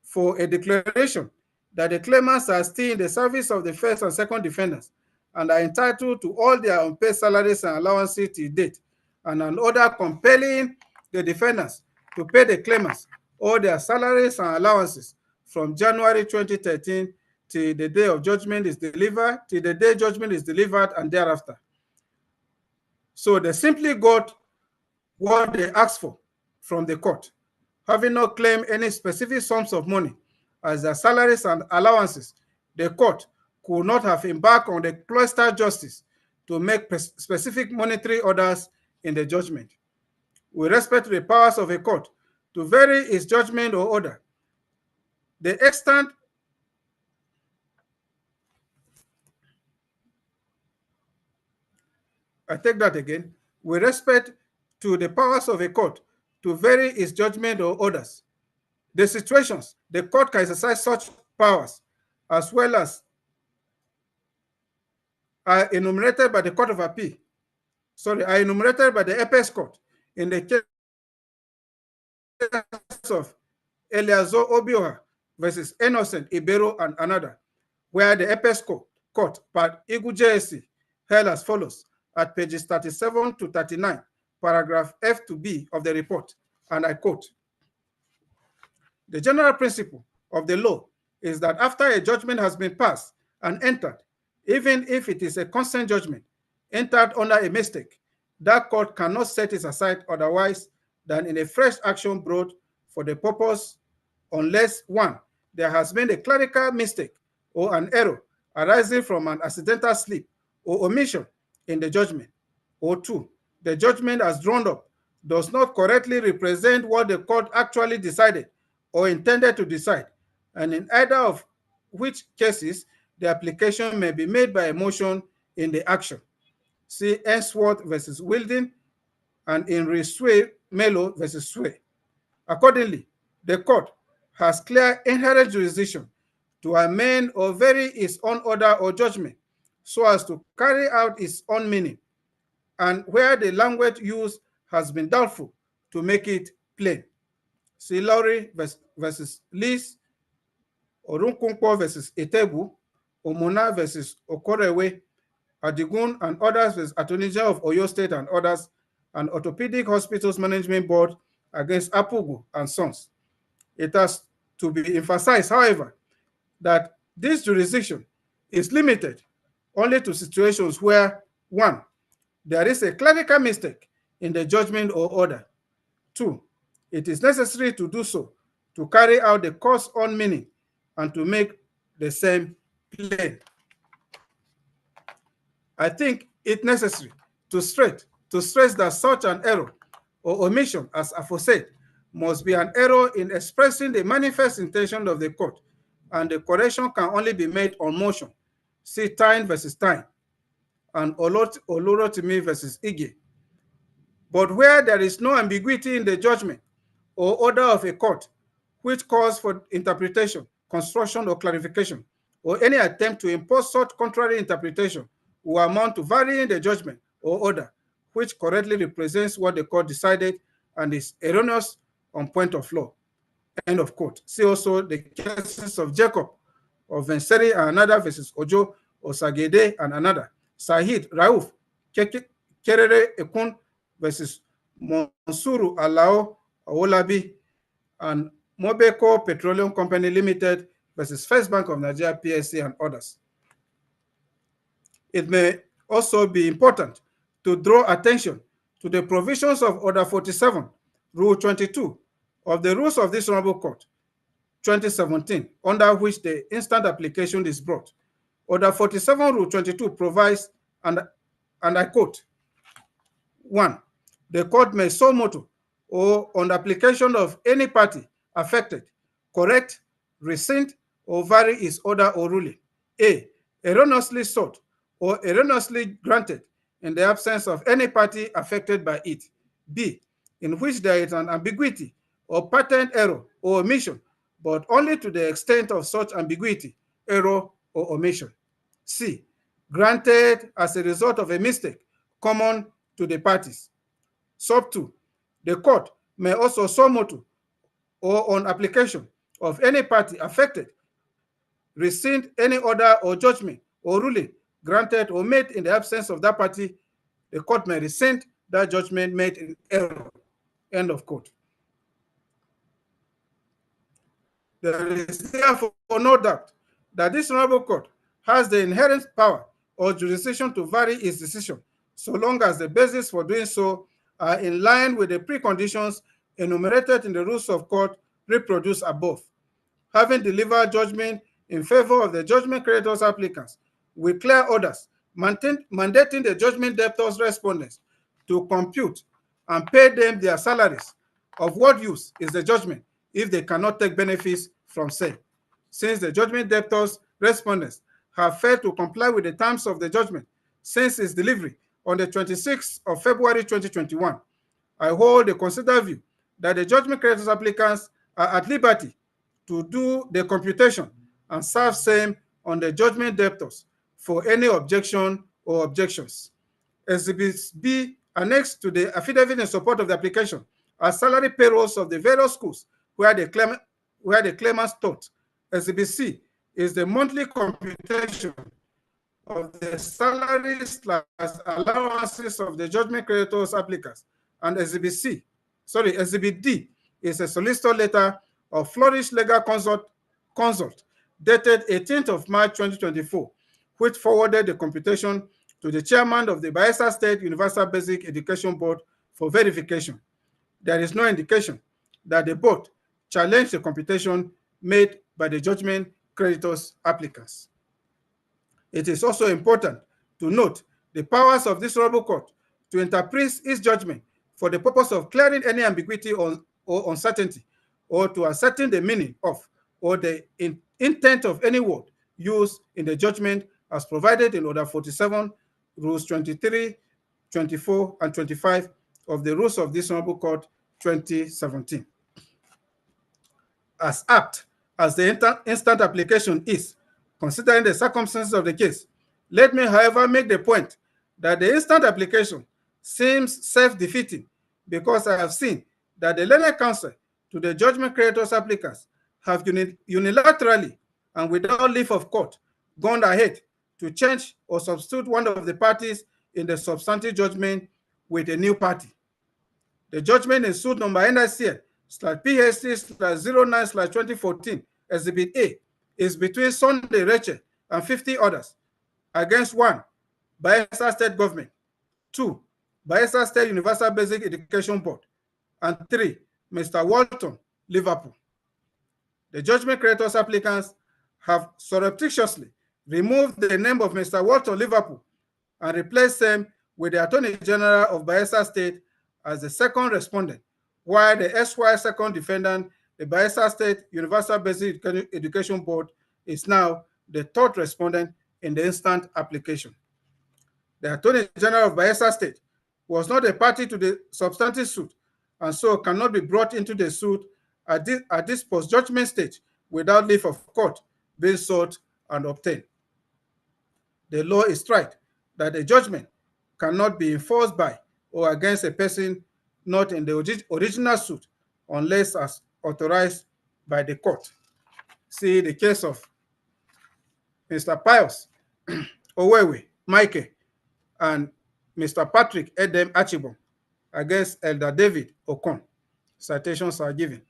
for a declaration that the claimants are still in the service of the first and second defendants and are entitled to all their unpaid salaries and allowances till date, and an order compelling the defendants to pay the claimants all their salaries and allowances from January 2013 till the day of judgment is delivered, till the day judgment is delivered and thereafter. So they simply got what they asked for from the court, having not claimed any specific sums of money as their salaries and allowances. The court could not have embarked on the cloister justice to make specific monetary orders in the judgment. With respect to the powers of a court to vary its judgment or order, the extent I take that again, with respect to the powers of a court to vary its judgment or orders. The situations the court can exercise such powers, as well as are enumerated by the Court of Appeal, are enumerated by the Apex Court in the case of Eleazar Obioha versus Innocent Ibero and another, where the Apex Court, part Igu JSC, held as follows at pages 37 to 39, paragraph F to B of the report, and I quote, "The general principle of the law is that after a judgment has been passed and entered, even if it is a consent judgment entered under a mistake, that court cannot set it aside otherwise than in a fresh action brought for the purpose, unless 1, there has been a clerical mistake or an error arising from an accidental slip or omission in the judgment, or 2, the judgment as drawn up does not correctly represent what the court actually decided or intended to decide, and in either of which cases the application may be made by a motion in the action. See Ainsworth versus Wilding, and in Riswe Melo versus Sway. Accordingly, the court has clear inherent jurisdiction to amend or vary its own order or judgment so as to carry out its own meaning, and where the language used has been doubtful, to make it plain. See Lowry versus Lees, Orunkunkwo versus Etebu, Omona versus Okorewe, Adigun and others versus Attorney General of Oyo State and others, and Orthopedic Hospitals Management Board against Apugu and Sons. It has to be emphasized, however, that this jurisdiction is limited only to situations where 1, there is a clerical mistake in the judgment or order. 2, it is necessary to do so to carry out the court's own meaning and to make the same plain. I think it necessary to stress that such an error or omission as aforesaid must be an error in expressing the manifest intention of the court, and the correction can only be made on motion. See Tyne versus Tyne and Olorotimi versus Ige. But where there is no ambiguity in the judgment or order of a court which calls for interpretation, construction, or clarification, or any attempt to impose such contrary interpretation will amount to varying the judgment or order which correctly represents what the court decided and is erroneous on point of law." End of quote. See also the cases of Jacob of Venseri and another versus Ojo Osagede and another, Sahid Rauf Kerere Ekun versus Monsuru Alao Awolabi, and Mobeko Petroleum Company Limited versus First Bank of Nigeria PSC and others. It may also be important to draw attention to the provisions of Order 47, Rule 22 of the Rules of this Honorable Court, 2017, under which the instant application is brought. Order 47, Rule 22 provides, and I quote, 1, the court may so motu, or on application of any party affected, correct, rescind, or vary its order or ruling. A, erroneously sought or erroneously granted in the absence of any party affected by it. B, in which there is an ambiguity or patent error or omission, but only to the extent of such ambiguity, error, or omission. C, granted as a result of a mistake common to the parties. Sub 2, the court may also so motu, or on application of any party affected, rescind any order or judgment or ruling granted or made in the absence of that party. The court may rescind that judgment made in error. End of quote. There is therefore no doubt that this honorable court has the inherent power or jurisdiction to vary its decision, so long as the basis for doing so are in line with the preconditions enumerated in the rules of court reproduced above. Having delivered judgment in favor of the judgment creditors applicants with clear orders mandating the judgment debtors respondents to compute and pay them their salaries, of what use is the judgment if they cannot take benefits from sale? Since the judgment debtors respondents have failed to comply with the terms of the judgment since its delivery on the 26th of February 2021, I hold the considered view that the judgment creditors applicants are at liberty to do the computation and serve same on the judgment debtors for any objection or objections. Exhibit B annexed to the affidavit in support of the application are salary payrolls of the various schools where the claimants taught. Exhibit C is the monthly computation of the salaries / allowances of the judgment creditors applicants. And Exhibit D is a solicitor letter of Flourish Legal Consult dated 18th of March 2024, which forwarded the computation to the chairman of the Bayelsa State Universal Basic Education Board for verification. There is no indication that the board challenged the computation made by the judgment creditors applicants. It is also important to note the powers of this honorable court to interpret its judgment for the purpose of clearing any ambiguity or uncertainty, or to ascertain the meaning of or the intent of any word used in the judgment as provided in Order 47, Rules 23, 24, and 25 of the Rules of this honorable court 2017. As apt as the instant application is, considering the circumstances of the case, let me, however, make the point that the instant application seems self-defeating, because I have seen that the learned counsel to the judgment creditors applicants have unilaterally and without leave of court gone ahead to change or substitute one of the parties in the substantive judgment with a new party. The judgment in suit number NICL/PHC/09/2014, Exhibit A, is between Sunday Rachel and 50 others against 1, Bayelsa State Government, 2, Bayelsa State Universal Basic Education Board, and 3, Mr. Walton, Liverpool. The judgment creditors applicants have surreptitiously removed the name of Mr. Walton, Liverpool, and replaced them with the Attorney General of Bayelsa State as the second respondent, while the SY second defendant, the Bayelsa State Universal Basic Education Board, is now the third respondent in the instant application. The Attorney General of Bayelsa State was not a party to the substantive suit, and so cannot be brought into the suit at this post-judgment stage without leave of court being sought and obtained. The law is right that a judgment cannot be enforced by or against a person not in the original suit unless as authorized by the court. See the case of Mr. Pius Owewe Mike and Mr. Patrick Edem Achibon against Elder David Okon. Citations are given.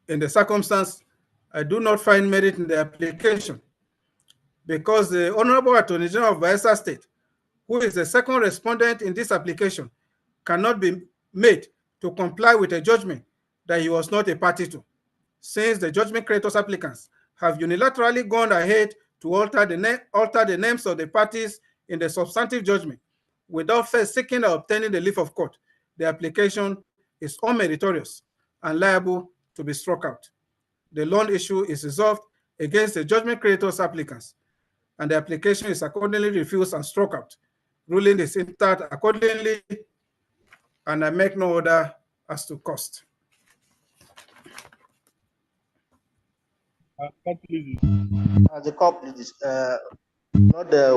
In the circumstance, I do not find merit in the application because the Honorable Attorney General of Bayelsa State, who is the second respondent in this application, cannot be made to comply with a judgment that he was not a party to, since the judgment creditors applicants have unilaterally gone ahead to alter the names of the parties in the substantive judgment without first seeking or obtaining the leave of court. The application is unmeritorious and liable to be struck out. The loan issue is resolved against the judgment creditors applicants, and the application is accordingly refused and struck out. Ruling is entered accordingly, and I make no order as to cost. As the court, please,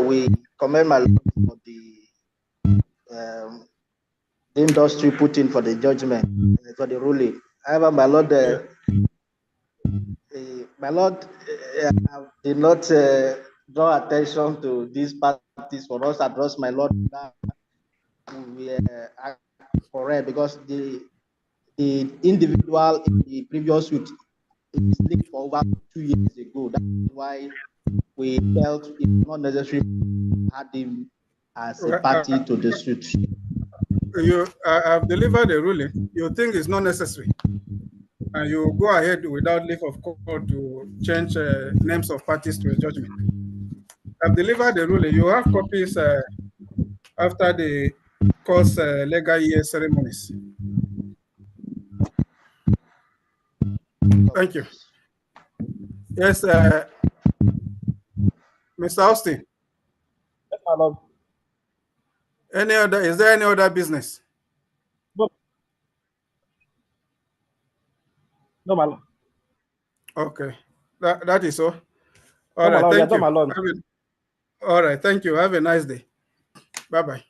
we commend my lord for the industry put in for the judgment, for the ruling. However, my lord, did not draw attention to these parties for us address my lord. We are correct because the individual in the previous suit is linked for over 2 years ago. That's why we felt it not necessary to add him as a party to the suit. You have delivered a ruling you think is not necessary, and you go ahead without leave of court to change names of parties to a judgment. I've delivered the ruling. You have copies after the court's legal year ceremonies. Thank you. Yes, Mr. Austin. Yes, my lord. Any other? Is there any other business? No, my lord. Okay, that is all. No, All my right, lord. thank Yeah, you. my lord. All right, thank you. Have a nice day. Bye-bye.